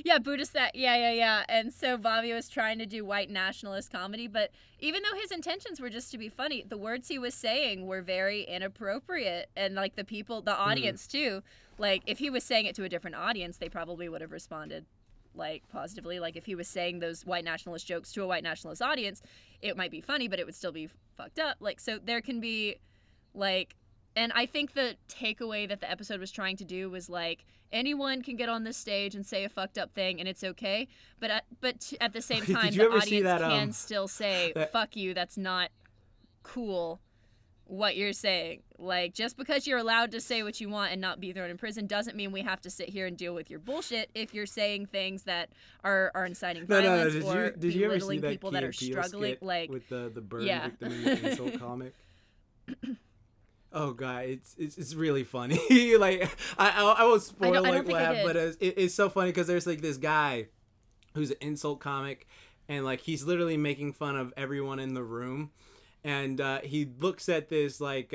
Yeah, Buddha sat. Yeah. And so Bobby was trying to do white nationalist comedy, but even though his intentions were just to be funny, the words he was saying were very inappropriate. And like the audience too, like if he was saying it to a different audience, they probably would have responded like positively. Like if he was saying those white nationalist jokes to a white nationalist audience, it might be funny, but it would still be fucked up. Like, so there can be like, and I think the takeaway that the episode was trying to do was like, anyone can get on this stage and say a fucked up thing and it's okay, but at the same time the audience can still say fuck you, that's not cool. what you're saying. Like, just because you're allowed to say what you want and not be thrown in prison doesn't mean we have to sit here and deal with your bullshit if you're saying things that are inciting violence or did you ever see belittling that people Key that and are Peele struggling. skit Like, with the burn yeah. victim in the insult comic? Oh god, it's really funny. Like I won't spoil like what happened, but it's so funny because there's like this guy who's an insult comic, and like he's literally making fun of everyone in the room, and he looks at this like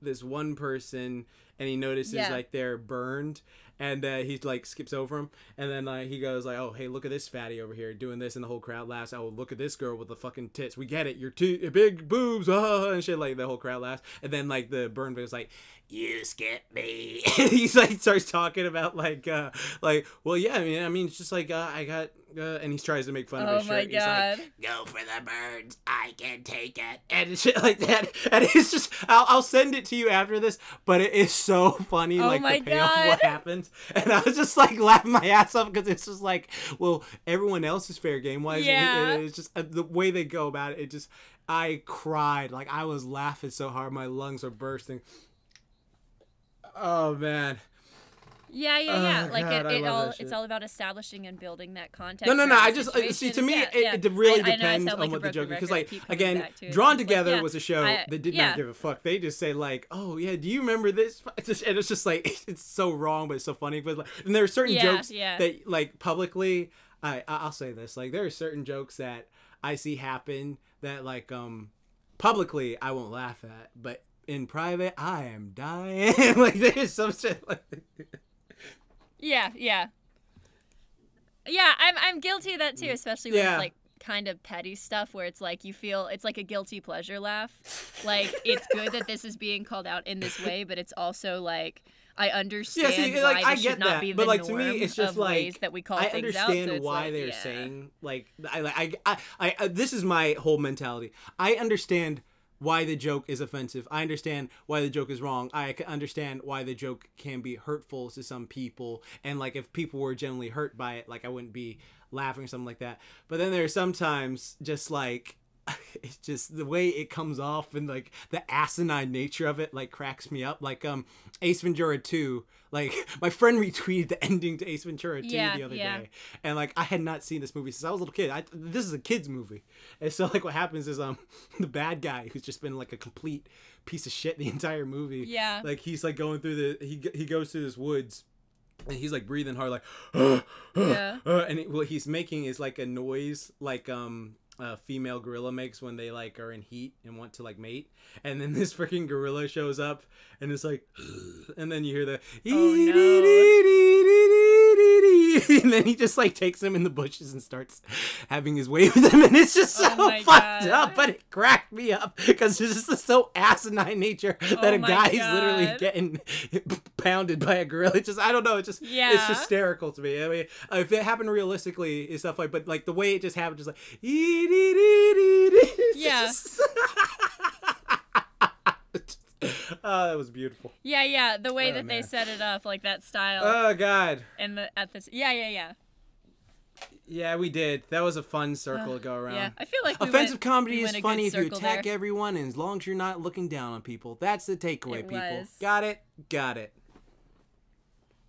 this one person, and he notices like they're burned, and he like skips over him, and then he goes like, oh hey, look at this fatty over here doing this, and the whole crowd laughs. Oh, look at this girl with the fucking tits, we get it, your big boobs, and shit. Like the whole crowd laughs, and then like the burn victim's like, you skipped me. He's like starts talking about like well yeah, I mean it's just like I got and he tries to make fun of his shirt. Oh my god. He's like, go for the birds, I can take it, and shit like that. And it's just I'll send it to you after this, but it is so funny. Like the payoff of what happens, and I was just like laughing my ass off because it's just like, well, everyone else is fair game wise. Yeah. It's just the way they go about it. It just I cried, like I was laughing so hard my lungs are bursting. Oh man. Yeah. Like God, it's all about establishing and building that context. No. I just see, to me it really depends on what the joke is, because like again, Drawn Together was a show that did not give a fuck. They just say like, oh yeah, do you remember this? And it's just like it's so wrong, but it's so funny. But like, and there are certain jokes that like publicly, I'll say this, like there are certain jokes that I see happen that like publicly I won't laugh at, but in private I am dying. Like there's some shit like. Yeah, I'm guilty of that too, especially when it's like kind of petty stuff where it's like you feel it's like a guilty pleasure laugh. Like it's good that this is being called out in this way, but it's also like I understand why like, this should not be the like, norm to me, it's just of like, ways that we call things out. I understand why they're saying like I this is my whole mentality. I understand why the joke is offensive. I understand why the joke is wrong. I can understand why the joke can be hurtful to some people. And like if people were genuinely hurt by it, like I wouldn't be laughing or something like that. But then there's sometimes just like it's just the way it comes off and like the asinine nature of it like cracks me up. Like Ace Ventura 2, like my friend retweeted the ending to Ace Ventura 2 the other day, and like I had not seen this movie since I was a little kid. This is a kid's movie, and so like what happens is the bad guy who's just been like a complete piece of shit the entire movie, like he's like going through he goes through this woods. And he's like breathing hard, like, and what he's making is like a noise, like a female gorilla makes when they like are in heat and want to like mate. And then this freaking gorilla shows up, and it's like, and then you hear the, and then he just like takes him in the bushes and starts having his way with him, and it's just so fucked up. But it cracked me up because it's just so asinine nature that a guy is literally getting pounded by a gorilla. It's just, I don't know, it's just it's hysterical to me. I mean, if it happened realistically, it's stuff like, but like the way it just happened, just like oh, that was beautiful. Yeah. The way that they set it up, like that style. Oh God. And Yeah, we did. That was a fun circle to go around. Yeah, I feel like offensive comedy is funny if you attack everyone, and as long as you're not looking down on people. That's the takeaway, people. Got it? Got it.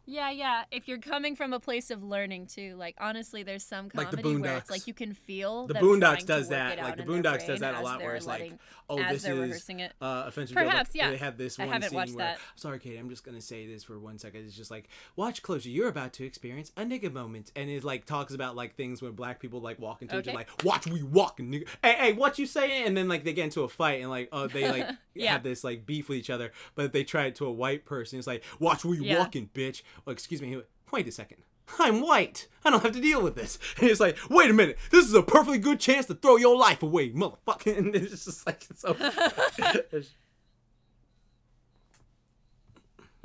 Yeah. If you're coming from a place of learning too, like honestly, there's some comedy where it's like you can feel the Boondocks does that. Like the Boondocks does that a lot, where it's like, oh, this is offensive. Perhaps, They had this one scene where, that. Sorry, Katie, I'm just gonna say this for 1 second. It's just like, watch closer. You're about to experience a nigga moment, and it like talks about like things when black people like walk into each other, like, watch we walking, nigga. Hey, what you saying? And then like they get into a fight, and like they like have this like beef with each other, but they try it to a white person. It's like, watch we walking, bitch. Well, excuse me. Wait a second. I'm white. I don't have to deal with this. And it's like, wait a minute. This is a perfectly good chance to throw your life away, motherfucker. And it's just like, it's so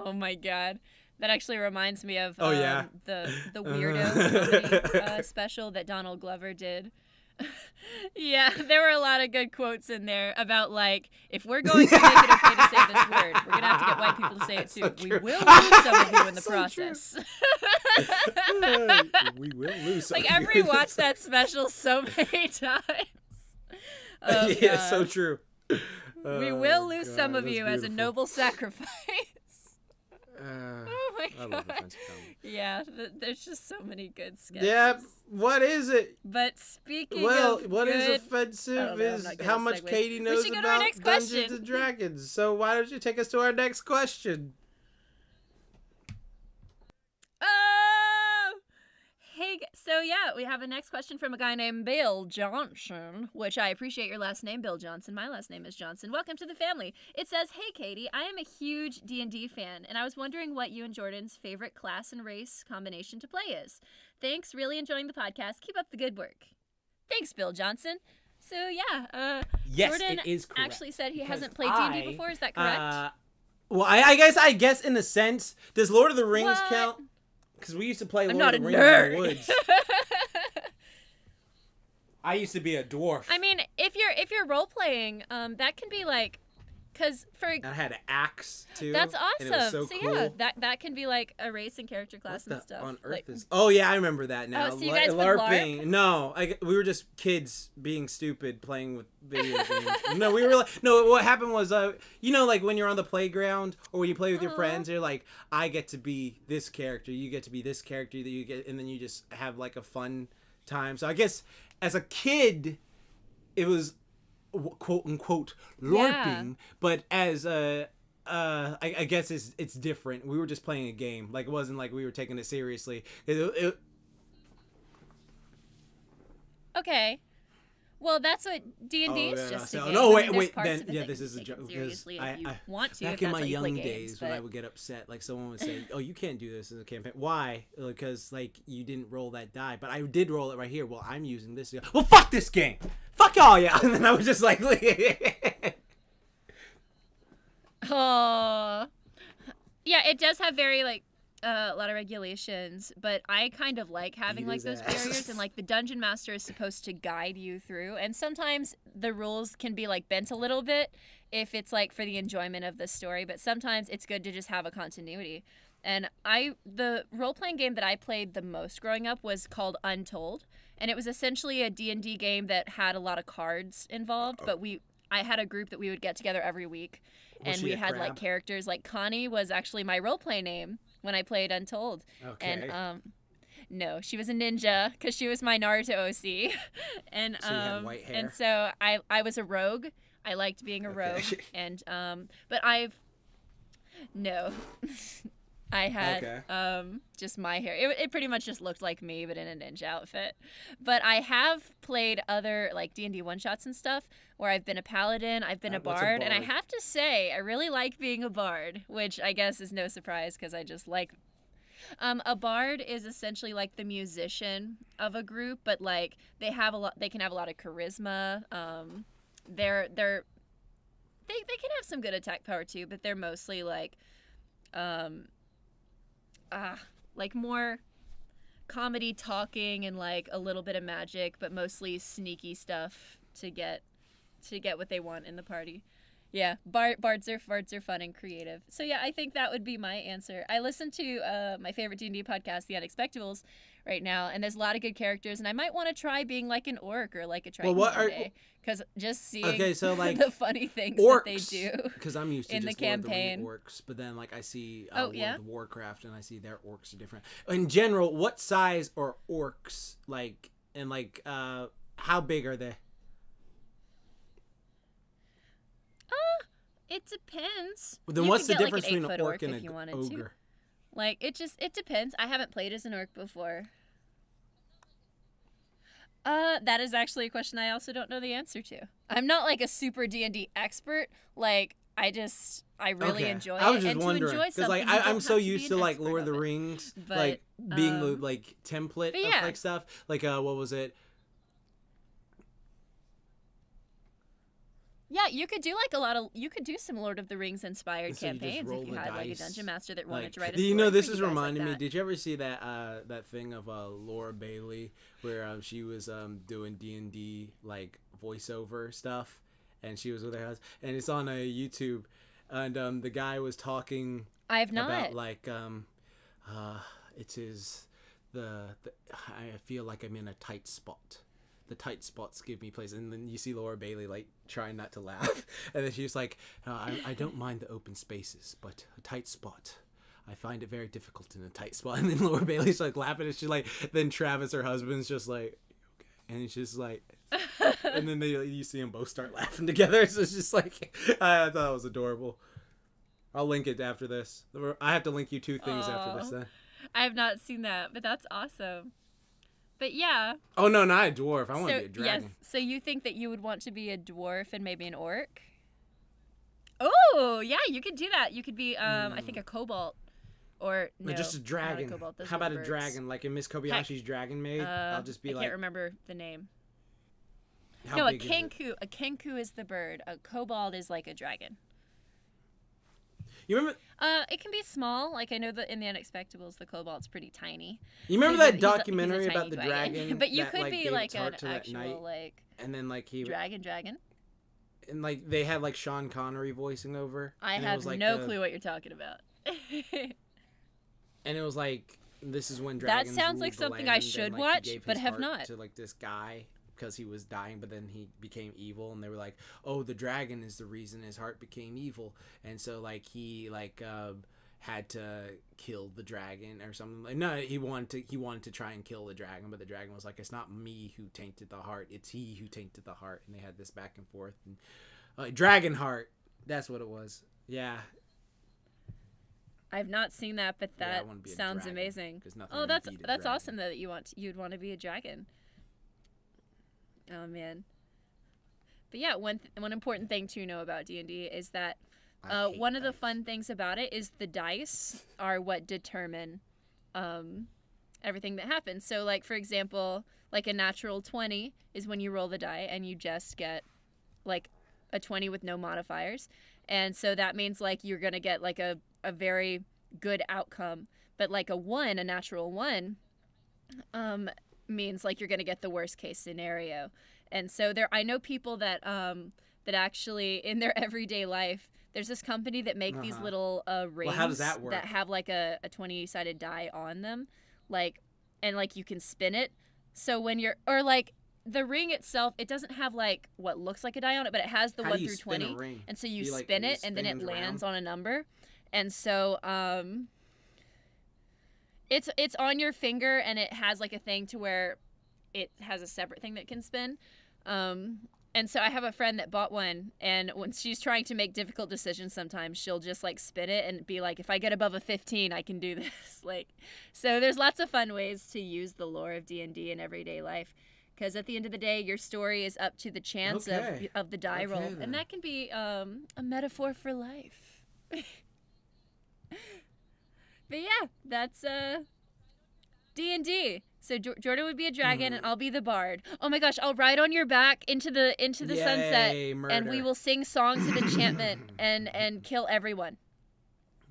Oh my God. That actually reminds me of the Weirdo comedy, special that Donald Glover did. Yeah, there were a lot of good quotes in there about like, if we're going to make it okay to say this word, we're gonna have to get white people to say it too. So we will lose some of you in the process. We will lose some. Like every watched that special so many times. Oh, yeah, it's so true. We will lose chose some of you as a noble sacrifice. Oh my god. I love offensive comedy. Yeah, there's just so many good sketches. Yeah, what is it? But speaking of what is offensive is how much Katie knows about Dungeons and Dragons. So why don't you take us to our next question? Hey, so yeah, we have a next question from a guy named Bill Johnson, which I appreciate your last name, Bill Johnson. My last name is Johnson. Welcome to the family. It says, hey, Katie, I am a huge D&D fan, and I was wondering what you and Jordan's favorite class and race combination to play is. Thanks, really enjoying the podcast. Keep up the good work. Thanks, Bill Johnson. So yeah, yes, Jordan it is correct, actually said he hasn't played D&D before. Is that correct? Well, I guess in a sense, does Lord of the Rings count? Because we used to play Lord of the Rings in the woods. I used to be a dwarf. I mean, if you're role playing, that can be like, because I had an axe too. That's awesome. And it was so cool. Yeah, that can be like a race and character class and stuff. On Earth is? Oh yeah, I remember that now. Oh, so you guys would LARP? No, we were just kids being stupid playing with video games. No, we were like, no. What happened was, like when you're on the playground or when you play with your friends, you're like, I get to be this character, you get to be this character that you get, and then you just have like a fun time. So I guess as a kid, it was quote unquote LARPing, but as I guess it's different. We were just playing a game. Like, it wasn't like we were taking it seriously. Okay. Well, that's what D&D is just a game. No, wait. Then this is a joke. Seriously, if you want to. Back in my young days, when I would get upset, like someone would say, "Oh, you can't do this as a campaign." Why? Because like you didn't roll that die, but I did roll it right here. Well, I'm using this. Well, fuck this game. Fuck y'all, yeah. And then I was just like, oh, yeah. It does have very like a lot of regulations, but I kind of like having like those barriers, and like the dungeon master is supposed to guide you through, and sometimes the rules can be like bent a little bit if it's like for the enjoyment of the story, but sometimes it's good to just have a continuity. And the role-playing game that I played the most growing up was called Untold, and it was essentially a D&D game that had a lot of cards involved, but I had a group that we would get together every week, and we had like characters. Like Connie was actually my role-play name when I played Untold. Okay. And no, she was a ninja because she was my Naruto OC. And so you had white hair. And so I was a rogue. I liked being a rogue, and but I had just my hair. It pretty much just looked like me, but in a ninja outfit. But I have played other like D&D one-shots and stuff where I've been a paladin, I've been a bard, and I have to say I really like being a bard, which I guess is no surprise because I just like. A bard is essentially like the musician of a group, but like they can have a lot of charisma. They can have some good attack power too, but they're mostly like more comedy talking and like a little bit of magic, but mostly sneaky stuff to get what they want in the party. Yeah, bards are fun and creative. So yeah, I think that would be my answer. I listen to my favorite D&D podcast, The Unexpectables, right now, and there's a lot of good characters, and I might want to try being like an orc or like a Triton one day, because just seeing the funny things orcs, that they do. Because I'm used to in just the campaign orcs, but then like I see World of Warcraft, and I see their orcs are different. In general, what size are orcs like, and like how big are they? It depends. Well, then what's the difference between an orc and an ogre? Like, it depends. I haven't played as an orc before. That is actually a question I also don't know the answer to. I'm not like a super D&D expert. Like, I really enjoy it. I was just wondering, because like I'm so used to like Lord of the Rings, but, like being the like template of like stuff. Like what was it? Yeah, you could do like you could do some Lord of the Rings inspired campaigns if you had like a dungeon master that wanted to write a story. You know, this is reminding me. Did you ever see that thing of Laura Bailey where she was doing D&D like voiceover stuff, and she was with her husband, and it's on YouTube, and the guy was talking. I have not. About like it is the I feel like I'm in a tight spot. the tight spots give me place. And then you see Laura Bailey like trying not to laugh, and then she's like, I don't mind the open spaces, but a tight spot, I find it very difficult in a tight spot. And then Laura Bailey's like laughing, and she's like, then Travis, her husband's just like, okay, and it's just like, and then you see them both start laughing together. So it's just like, I thought it was adorable. I'll link it after this. I have to link you 2 things after this then. I have not seen that, but that's awesome. But yeah. Oh no, not a dwarf. I want to be a dragon. Yes. So you think that you would want to be a dwarf and maybe an orc? Oh yeah, you could do that. You could be I think a kobold. Or no, just a dragon. How about a dragon, like in Miss Kobayashi's Dragon Maid? I'll just be I can't remember the name. How a kenku. A kenku is the bird. A kobold is like a dragon. You remember? It can be small. Like I know that in the Unexpectables, the kobold's pretty tiny. You remember that documentary about the dragon? But you that, could be like an actual night, like. And then like he. Dragon. And like they had like Sean Connery voicing over. I have no clue what you're talking about. And it was like, this is when dragons that sounds like something I should watch, but have not. To like this guy because he was dying, but then he became evil, and they were like, oh, the dragon is the reason his heart became evil, and so like he like had to kill the dragon or something. Like, no, he wanted to try and kill the dragon, but the dragon was like, it's not me who tainted the heart, it's he who tainted the heart, and they had this back and forth. And, Dragon Heart, that's what it was. Yeah. I've not seen that, but that sounds amazing. Oh, that's awesome that you'd want to be a dragon. Oh man. But yeah, one important thing to know about D&D is that one of the fun things about it is the dice are what determine everything that happens. So like for example, like a natural 20 is when you roll the die and you just get like a 20 with no modifiers. And so that means like you're going to get like a very good outcome, but like a natural 1 means like you're going to get the worst case scenario. And so I know people that that actually in their everyday life, there's this company that make these little rings. Well, how does that work? That have like a 20-sided die on them, like, and like you can spin it. So when you're, or like the ring itself, it doesn't have like what looks like a die on it, but it has the 1 through 20. And so you spin it and then it lands on a number. And so it's on your finger, and it has like a thing to where it has a separate thing that can spin. And so I have a friend that bought one, and when she's trying to make difficult decisions, sometimes she'll just like spin it and be like, if I get above a 15, I can do this. Like, so there's lots of fun ways to use the lore of D&D in everyday life. Because at the end of the day, your story is up to the chance of the die roll. Then. And that can be a metaphor for life. But yeah, that's D&D. So Jordan would be a dragon, and I'll be the bard. Oh my gosh, I'll ride on your back into the sunset, murder. And we will sing songs of enchantment and kill everyone.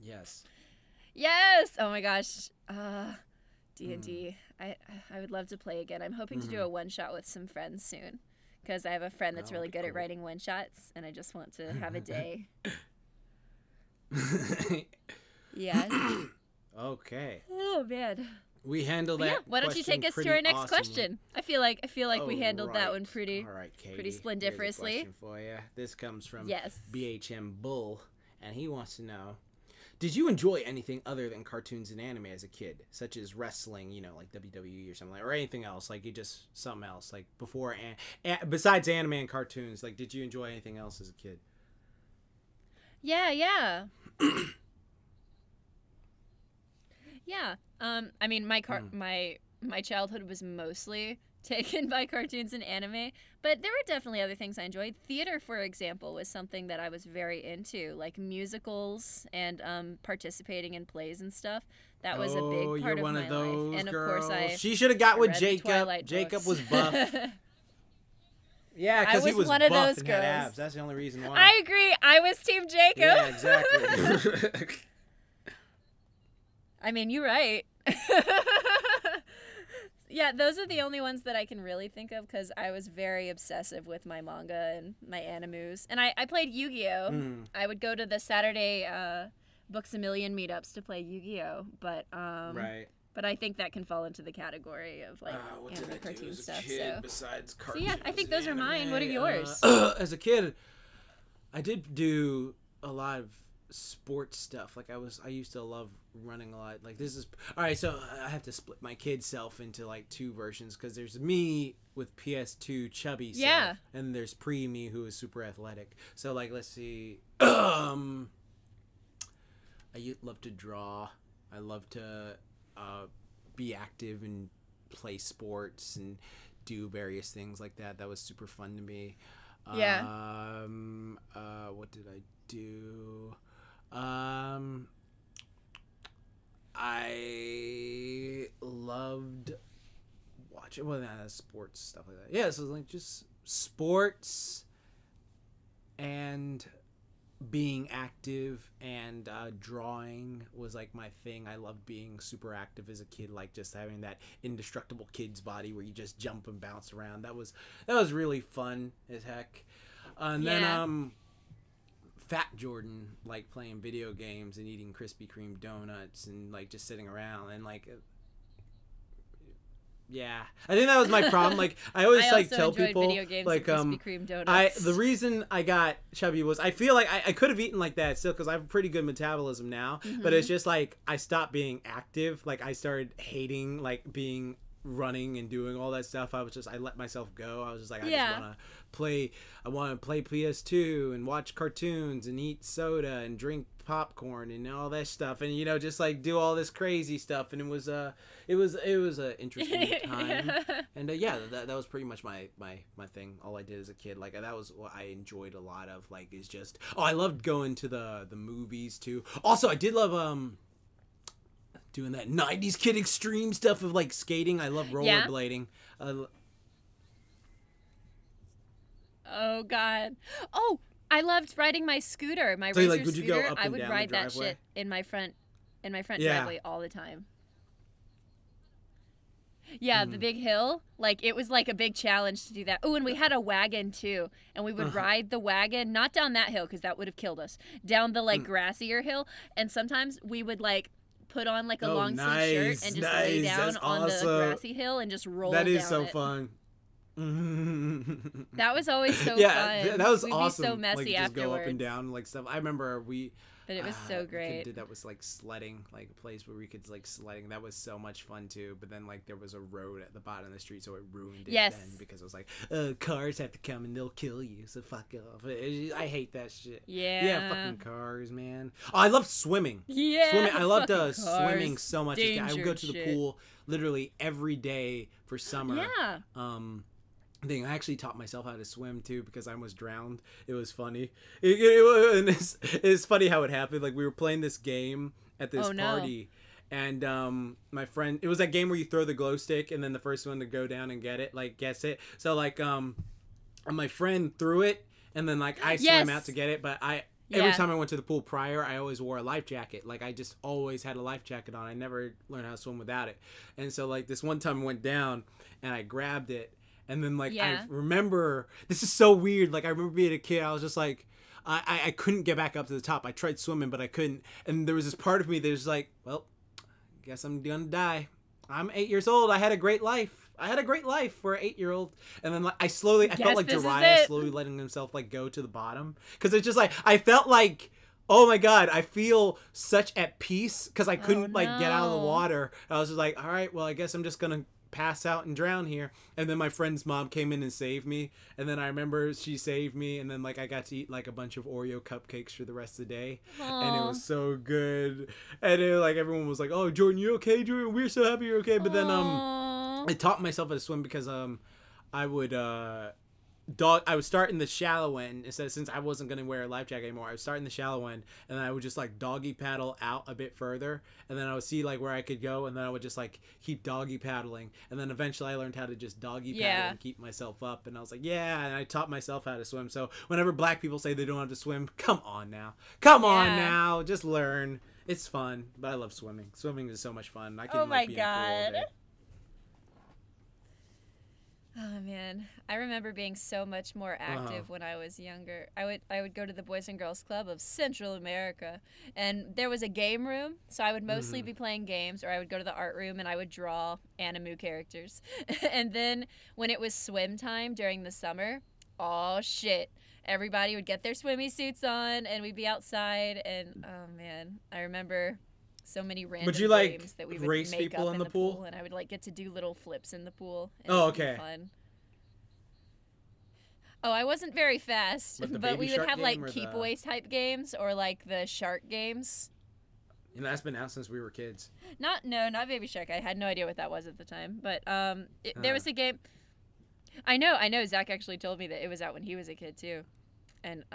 Yes. Yes. Oh my gosh. D&D. I would love to play again. I'm hoping to do a one-shot with some friends soon, because I have a friend that's really good at writing one-shots, and I just want to have a day. Yes. Okay. Oh man. We handled that. Yeah. Why don't you take us to our next question? I feel like we handled that one pretty. All right, Katy. Pretty splendiferously. Here's a question for you. This comes from yes. BHM Bull, and he wants to know: did you enjoy anything other than cartoons and anime as a kid, such as wrestling, like WWE or something, or anything else, like something else, like before besides anime and cartoons? Like, did you enjoy anything else as a kid? Yeah. Yeah. I mean, my childhood was mostly taken by cartoons and anime, but there were definitely other things I enjoyed. Theater, for example, was something that I was very into, like musicals and participating in plays and stuff. That was a big part of my life. And of course, she should have got with Jacob. Jacob was buff. Yeah, because he was one of buff those and girls. had abs. That's the only reason why. I agree. I was Team Jacob. Yeah, exactly. I mean, you're right. Yeah, those are the only ones that I can really think of, because I was very obsessive with my manga and my animus. And I played Yu-Gi-Oh! I would go to the Saturday Books A Million meetups to play Yu-Gi-Oh! But right. But I think that can fall into the category of like anime cartoon stuff. So besides so yeah, I think those are mine. What are yours? As a kid, I did do a lot of sports stuff. Like I used to love running a lot. Like this is all right. So I have to split my kid self into like two versions because there's me with PS2 chubby self, and there's pre me who is super athletic. So like let's see. I love to draw. I love to be active and play sports and do various things like that. That was super fun to me. Yeah. What did I do? I loved watching sports stuff like that. Yeah, so like just sports and being active and drawing was like my thing. I loved being super active as a kid, like just having that indestructible kid's body where you just jump and bounce around. That was really fun as heck. And then Fat Jordan, like playing video games and eating Krispy Kreme donuts and like just sitting around and like I think that was my problem. Like I always like tell people video games like and Krispy Kreme donuts. The reason I got chubby was I feel like I could have eaten like that still because I have a pretty good metabolism now, but it's just like I stopped being active. Like I started hating like being running and doing all that stuff. I let myself go. I was just like I just want to play PS2 and watch cartoons and eat soda and drink popcorn and all that stuff and just like do all this crazy stuff, and it was a interesting time. And that was pretty much my thing. All I did as a kid, like that was what I enjoyed a lot of, like is just I loved going to the movies too. Also I did love doing that 90s kid extreme stuff of like skating. I love rollerblading. Oh god. Oh, I loved riding my scooter. My so razor would scooter. You go up and I would down ride the that driveway? Shit in my front driveway all the time. Yeah, the big hill. Like it was like a big challenge to do that. Oh, and we had a wagon too, and we would ride the wagon not down that hill because that would have killed us. Down the like grassier hill, and sometimes we would like put on like a long sleeve shirt and just lay down on the grassy hill and just roll down it. That is so fun. That was always so fun. That was awesome. We'd be so messy like, just afterwards. Go up and down like stuff. I remember but it was so great. Did that was like sledding, like a place where we could like sledding. That was so much fun too. But then like there was a road at the bottom of the street, so it ruined it then because it was like cars have to come and they'll kill you. So fuck off. I hate that shit. Yeah, fucking cars, man. Oh, I love swimming. Yeah, swimming. I loved swimming so much. I would go to the pool literally every day for summer. Yeah. I actually taught myself how to swim too because I almost drowned. It was funny. It's funny how it happened. Like we were playing this game at this party, and my friend. It was that game where you throw the glow stick, and then the first one to go down and get it, like guess it. So like my friend threw it, and then like I swam out to get it, but every time I went to the pool prior, I always wore a life jacket. Like I just always had a life jacket on. I never learned how to swim without it. And so like this one time I went down and I grabbed it. And then, like, I remember, this is so weird. Like, I remember being a kid, I was just like, I couldn't get back up to the top. I tried swimming, but I couldn't. And there was this part of me that was like, well, guess I'm gonna die. I'm 8 years old. I had a great life. For an 8-year-old. And then, like, I felt like Jiraiya slowly letting himself, like, go to the bottom. Because it's just like, I felt like, oh my god, I feel such at peace because I couldn't, like, get out of the water. I was just like, all right, well, I guess I'm just gonna pass out and drown here. And then my friend's mom came in and saved me, and then I remember she saved me, and then like I got to eat like a bunch of Oreo cupcakes for the rest of the day. And it was so good. And like everyone was like, oh Jordan, you okay? Jordan, we're so happy you're okay. But then I taught myself how to swim because I would start in the shallow end instead, since I wasn't going to wear a life jacket anymore. I would start in the shallow end, and then I would just like doggy paddle out a bit further, and then I would see like where I could go, and then I would just like keep doggy paddling, and then eventually I learned how to just doggy paddle and keep myself up, and I was like, yeah, and I taught myself how to swim. So whenever black people say they don't have to swim, come on now, just learn. It's fun, but I love swimming. Swimming is so much fun. I can be in the pool all day. Oh man, I remember being so much more active when I was younger. I would go to the Boys and Girls Club of Central America, and there was a game room, so I would mostly be playing games, or I would go to the art room and I would draw anime characters. And then when it was swim time during the summer, oh shit, everybody would get their swimmy suits on and we'd be outside, and oh man, I remember so many random games that we would race make people up in the pool? and I would like get to do little flips in the pool. Oh, okay. Fun. Oh, I wasn't very fast, but we would have like keep away type games or like the shark games. And that's been out since we were kids. Not Baby Shark. I had no idea what that was at the time, but there was a game. I know. Zach actually told me that it was out when he was a kid too, and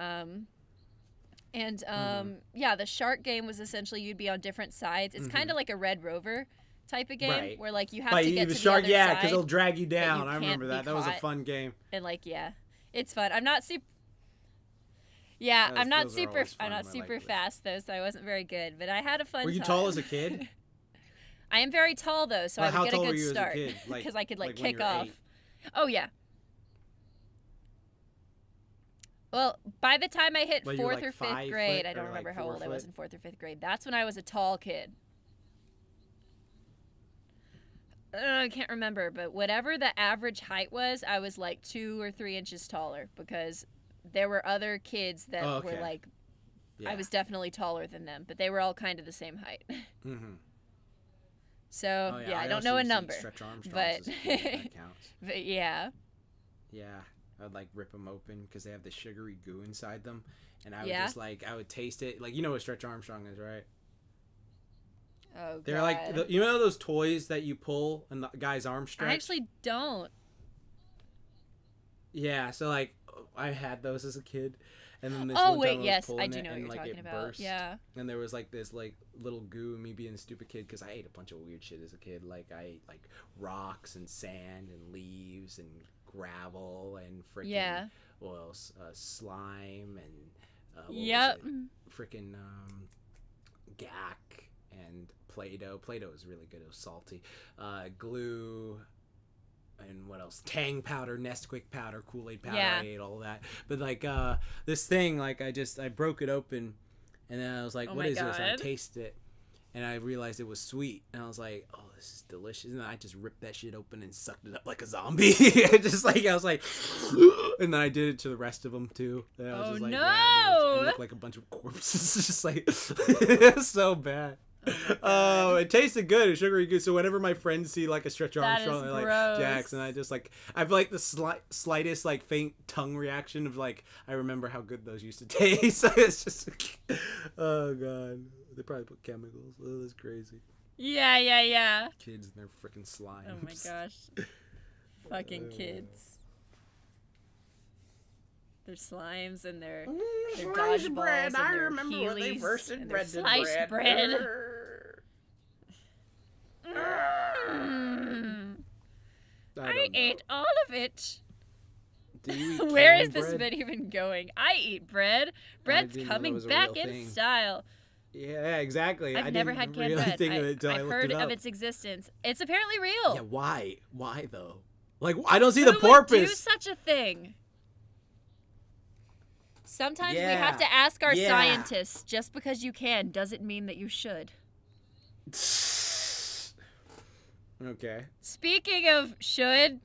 yeah, the shark game was essentially you'd be on different sides. It's kind of like a Red Rover type of game where like you have to get to the other side. Yeah, because it'll drag you down. I remember that. That was a fun game. And like, yeah, it's fun. I'm not super. Yeah, I'm not super fast though, so I wasn't very good. But I had a fun time. Were you tall as a kid? I am very tall though, so I would get a good start because I could like kick off. 8? Oh yeah. Well, by the time I hit 4th or 5th grade, I don't remember how old I was in 4th or 5th grade. That's when I was a tall kid. I can't remember, but whatever the average height was, I was like 2 or 3 inches taller because there were other kids that were like, I was definitely taller than them, but they were all kind of the same height. So, yeah, I don't know a number, but, but yeah. Yeah. I would like rip them open because they have the sugary goo inside them, and I would just like I would taste it. Like, you know what Stretch Armstrong is, right? Oh God. They're like you know those toys that you pull and the guy's arm stretch. I actually don't. Yeah, so like I had those as a kid, and then this yes, I do know what you're talking about. Burst, yeah. And there was like this like little goo, me being a stupid kid because I ate a bunch of weird shit as a kid. Like I ate like rocks and sand and leaves and gravel and freaking slime and freaking gack and Play-Doh. Play-Doh was really good. It was salty. Glue and what else? Tang powder, Nesquik powder, Kool-Aid powder. I ate all that. But like this thing, like I broke it open, and then I was like, "What is this?" And I tasted it, and I realized it was sweet, and I was like, "Oh, this is delicious." And then I just ripped that shit open and sucked it up like a zombie. Just like I was like, and then I did it to the rest of them too. And I was just like, it looked like a bunch of corpses. Just like it was so bad. Oh, it tasted good. It's sugary good. So whenever my friends see like a Stretch Armstrong, they're like Jax, and I just like I've like the slightest like faint tongue reaction of like I remember how good those used to taste. It's just oh god, they probably put chemicals. Oh, that's crazy. Yeah. Kids and their freaking slime. Oh my gosh, fucking kids. Their slimes and their dodgeballs bread. And I their remember Heelys when they first and invented their sliced bread. I ate all of it. Do you eat Where is bread? this bit even going? I eat bread. Bread's coming back in style. Yeah, exactly. I've never had canned bread. I heard of its existence. It's apparently real. Yeah, why? Why though? Like, I don't see the purpose. Who would do such a thing? Sometimes we have to ask our scientists. Just because you can doesn't mean that you should. Okay. Speaking of should.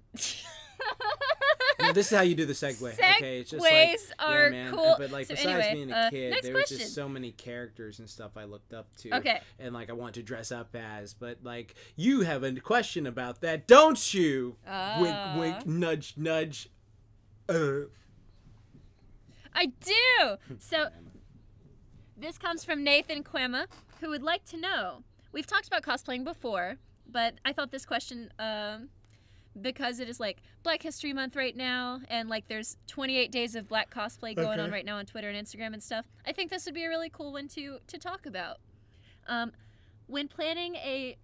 This is how you do the segue. Okay, it's just like are cool. But like, so besides anyway, being a kid, there question. was just so many characters and stuff I looked up to. Okay. And like, I want to dress up as. But like, you have a question about that, don't you? Wink, wink, nudge, nudge. I do. So, this comes from Nathan Quema, who would like to know. We've talked about cosplaying before, but I thought this question, because it is like Black History Month right now, and like there's 28 days of Black cosplay going on right now on Twitter and Instagram and stuff. I think this would be a really cool one to talk about. When planning a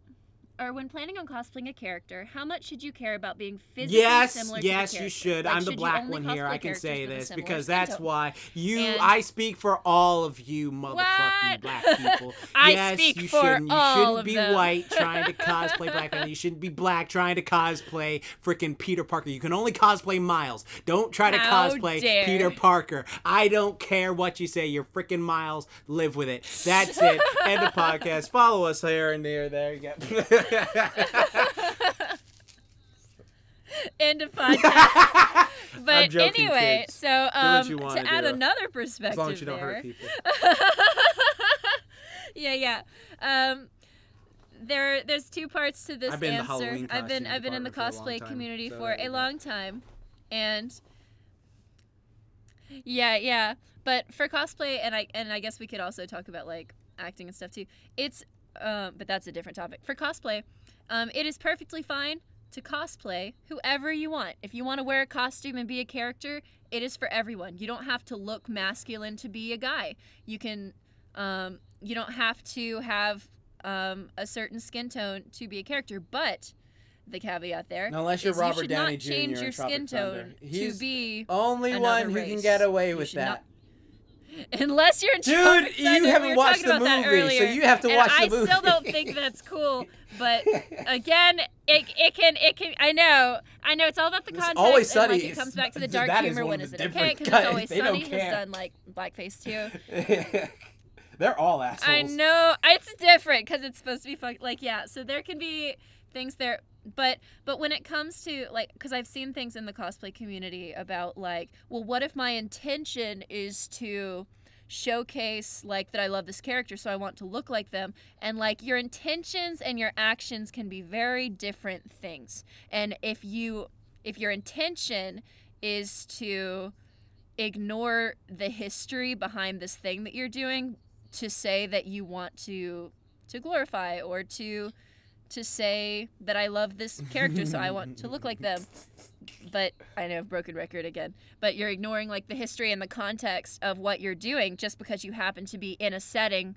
when planning on cosplaying a character, how much should you care about being physically similar to the character? Yes, you should. Like, I'm the should black one here. I can say with a this similar because skin that's tone? why And- I speak for all of you motherfucking black people. I Yes, speak you for shouldn't. You all shouldn't of be them. white trying to cosplay Black Panther. You shouldn't be black trying to cosplay freaking Peter Parker. You can only cosplay Miles. Don't try to How cosplay dare. Peter Parker. I don't care what you say. You're freaking Miles. Live with it. That's it. End of podcast. Follow us here and there. There you go. End of podcast. But I'm joking, anyway, kids. so Do what you wanna to add do. another perspective As long as you don't there. hurt people. Yeah. There's two parts to this I've been in the answer. Halloween I've been costume in the department for a long cosplay time, community so for there a you go. long time, and yeah. But for cosplay, and I guess we could also talk about like acting and stuff too. It's but that's a different topic. For cosplay, it is perfectly fine to cosplay whoever you want. If you want to wear a costume and be a character, it is for everyone. You don't have to look masculine to be a guy. You can, you don't have to have a certain skin tone to be a character. But the caveat there, Unless you're is Robert you should Downey not Jr. change in your Tropic skin Thunder. tone He's to be only another one who race. can get away You with should that. not- Unless you're in Dude, Tropic you Thunder, haven't we were watched talking the about that movie, so earlier, you have to and watch the I movie. still don't think that's cool, but again, it can. I know it's all about the It's context. Always and, like, Sunny it comes is- back to the dark that is humor. one When of is the it okay? different Because guys. It's Always They Sunny don't has care. done like blackface too. They're all assholes. I know it's different because it's supposed to be like yeah. So there can be things there, but when it comes to like, because I've seen things in the cosplay community about like, well, what if my intention is to showcase like that I love this character, so I want to look like them, and like your intentions and your actions can be very different things. And if your intention is to ignore the history behind this thing that you're doing to say that you want to glorify or to say that I love this character so I want to look like them, but I know broken record again, but you're ignoring like the history and the context of what you're doing just because you happen to be in a setting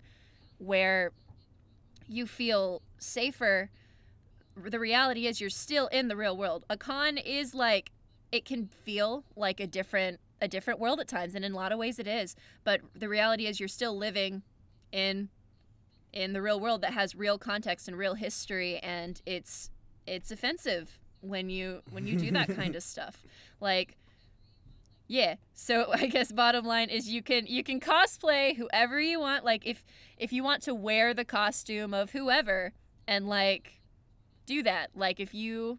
where you feel safer. The reality is you're still in the real world. A con is like, it can feel like a different world at times, and in a lot of ways it is, but the reality is you're still living in the real world that has real context and real history, and it's offensive when you do that kind of stuff. Like, yeah. So I guess bottom line is you can cosplay whoever you want. Like if you want to wear the costume of whoever and like do that. Like if you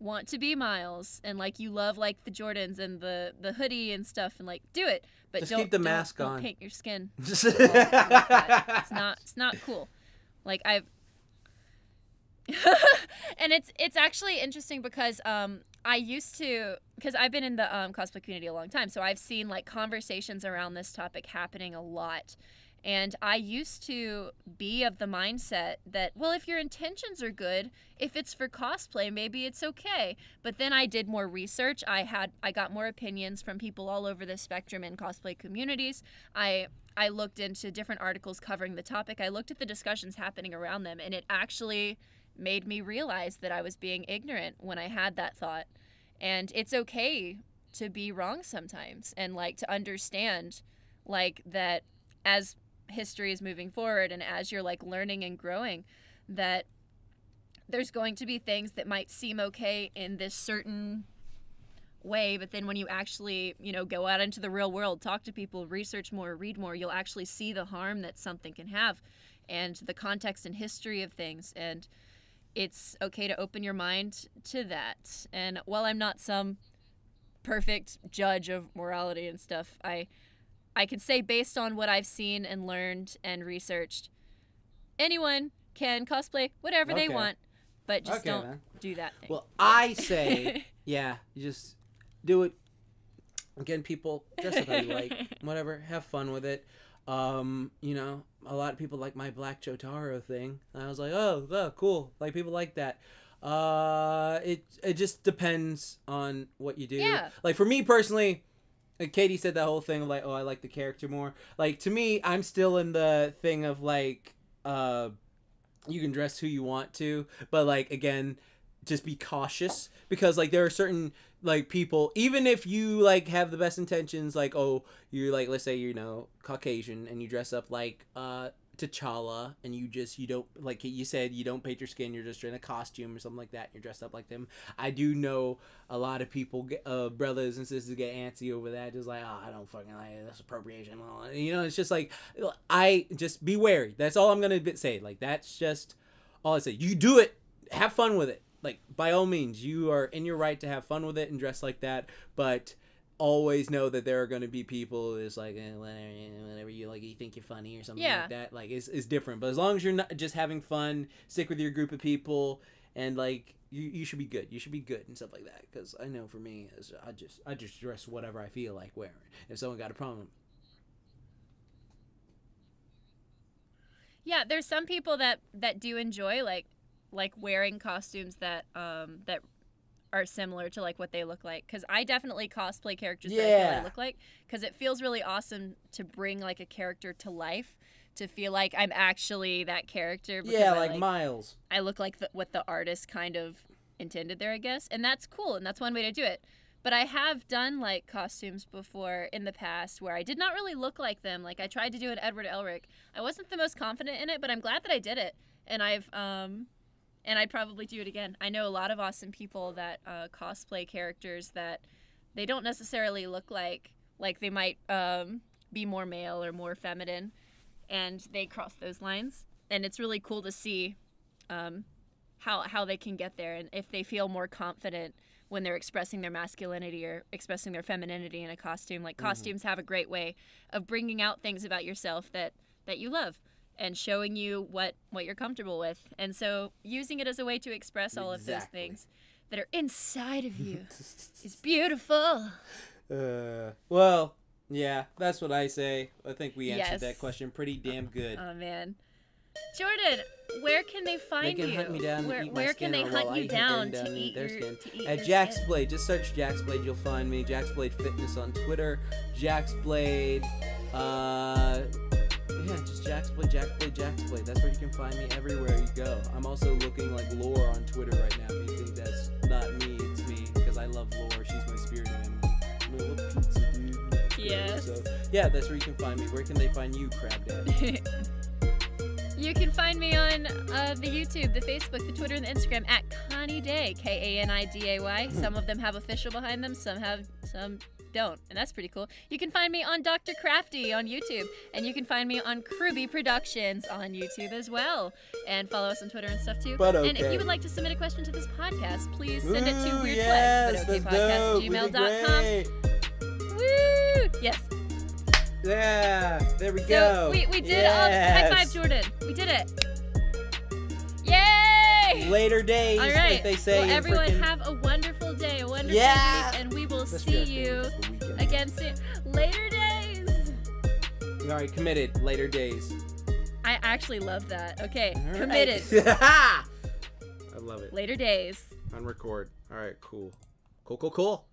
want to be Miles and like you love like the Jordans and the hoodie and stuff and like do it, but Just don't keep the mask don't on. paint your skin. It's not cool. Like I've and it's actually interesting because I used to, because I've been in the cosplay community a long time, so I've seen like conversations around this topic happening a lot. And I used to be of the mindset that, well, if your intentions are good, if it's for cosplay, maybe it's okay. But then I did more research. I got more opinions from people all over the spectrum in cosplay communities. I looked into different articles covering the topic. I looked at the discussions happening around them, and it actually made me realize that I was being ignorant when I had that thought. And it's okay to be wrong sometimes, and like to understand like that as history is moving forward and as you're like learning and growing, that there's going to be things that might seem okay in this certain way, but then when you actually, go out into the real world, talk to people, research more, read more, you'll actually see the harm that something can have and the context and history of things. And it's okay to open your mind to that. And while I'm not some perfect judge of morality and stuff, I can say based on what I've seen and learned and researched, anyone can cosplay whatever they want, but just don't do that thing. Well, I say, yeah, you just do it. Again, people, dress up how you like, whatever, have fun with it. A lot of people like my Black Jotaro thing. I was like, oh, cool. Like, people like that. It just depends on what you do. Yeah. Like, for me personally, like Katy said that whole thing of like, oh, I like the character more. Like, to me, I'm still in the thing of like, you can dress who you want to, but like again, just be cautious, because like there are certain like people, even if you like have the best intentions, like, oh, you're like, let's say, you know, Caucasian, and you dress up like T'Challa, and you don't, like you said, you don't paint your skin, you're just in a costume or something like that, and you're dressed up like them. I do know a lot of people, brothers and sisters, get antsy over that, just like, oh, I don't fucking like it, that's appropriation, you know. It's just like, I just be wary. That's all I'm gonna say. Like, that's just all I say. You do it, have fun with it. Like, by all means, you are in your right to have fun with it and dress like that, but always know that there are going to be people who's like, whatever you like, you think you're funny or something like that. Like, it's different. But as long as you're not just having fun, stick with your group of people, and like, you should be good. You should be good and stuff like that. Because I know for me, I just dress whatever I feel like wearing. If someone got a problem. Yeah, there's some people that do enjoy like wearing costumes that that are similar to like what they look like, because I definitely cosplay characters that I feel I look like, because it feels really awesome to bring like a character to life, to feel like I'm actually that character. Yeah, like Miles. I look like what the artist kind of intended there, I guess, and that's cool, and that's one way to do it. But I have done like costumes before in the past where I did not really look like them. Like, I tried to do an Edward Elric. I wasn't the most confident in it, but I'm glad that I did it, and and I'd probably do it again. I know a lot of awesome people that cosplay characters that they don't necessarily look like they might be more male or more feminine, and they cross those lines. And it's really cool to see how they can get there, and if they feel more confident when they're expressing their masculinity or expressing their femininity in a costume. Like, costumes have a great way of bringing out things about yourself that you love, and showing you what you're comfortable with. And so using it as a way to express all of those things that are inside of you is beautiful. Well, yeah, that's what I say. I think we answered that question pretty damn good. Oh, man. Jordan, where can they find you? They can hunt me down and eat my Where skin, can they hunt you down to eat their your skin? At JaxBlade, just search JaxBlade, you'll find me. JaxBlade Fitness on Twitter. JaxBlade, yeah, just JaxBlade. That's where you can find me everywhere you go. I'm also looking like Lore on Twitter right now. If you think that's not me, it's me, because I love Lore. She's my spirit animal. I love pizza, dude. Yes. So, yeah, that's where you can find me. Where can they find you, Crab Dad? You can find me on the YouTube, the Facebook, the Twitter, and the Instagram at KaniDay, KaniDay. Some of them have official behind them, some don't, and that's pretty cool. You can find me on Dr. Crafty on YouTube, and you can find me on Kruby Productions on YouTube as well, and follow us on Twitter and stuff too. And if you would like to submit a question to this podcast, please send it to weirdflex@okpodcast@gmail.com. Woo! Yes. Yeah, there we go. We did it all. High five, Jordan. We did it. Yay! Later days, all right. like they say. Well, everyone have a wonderful day, a wonderful week, and we will see you again soon. Later days. All right, committed. Later days. I actually love that. Okay, all committed. I love it. Later days. On record. All right, cool. Cool.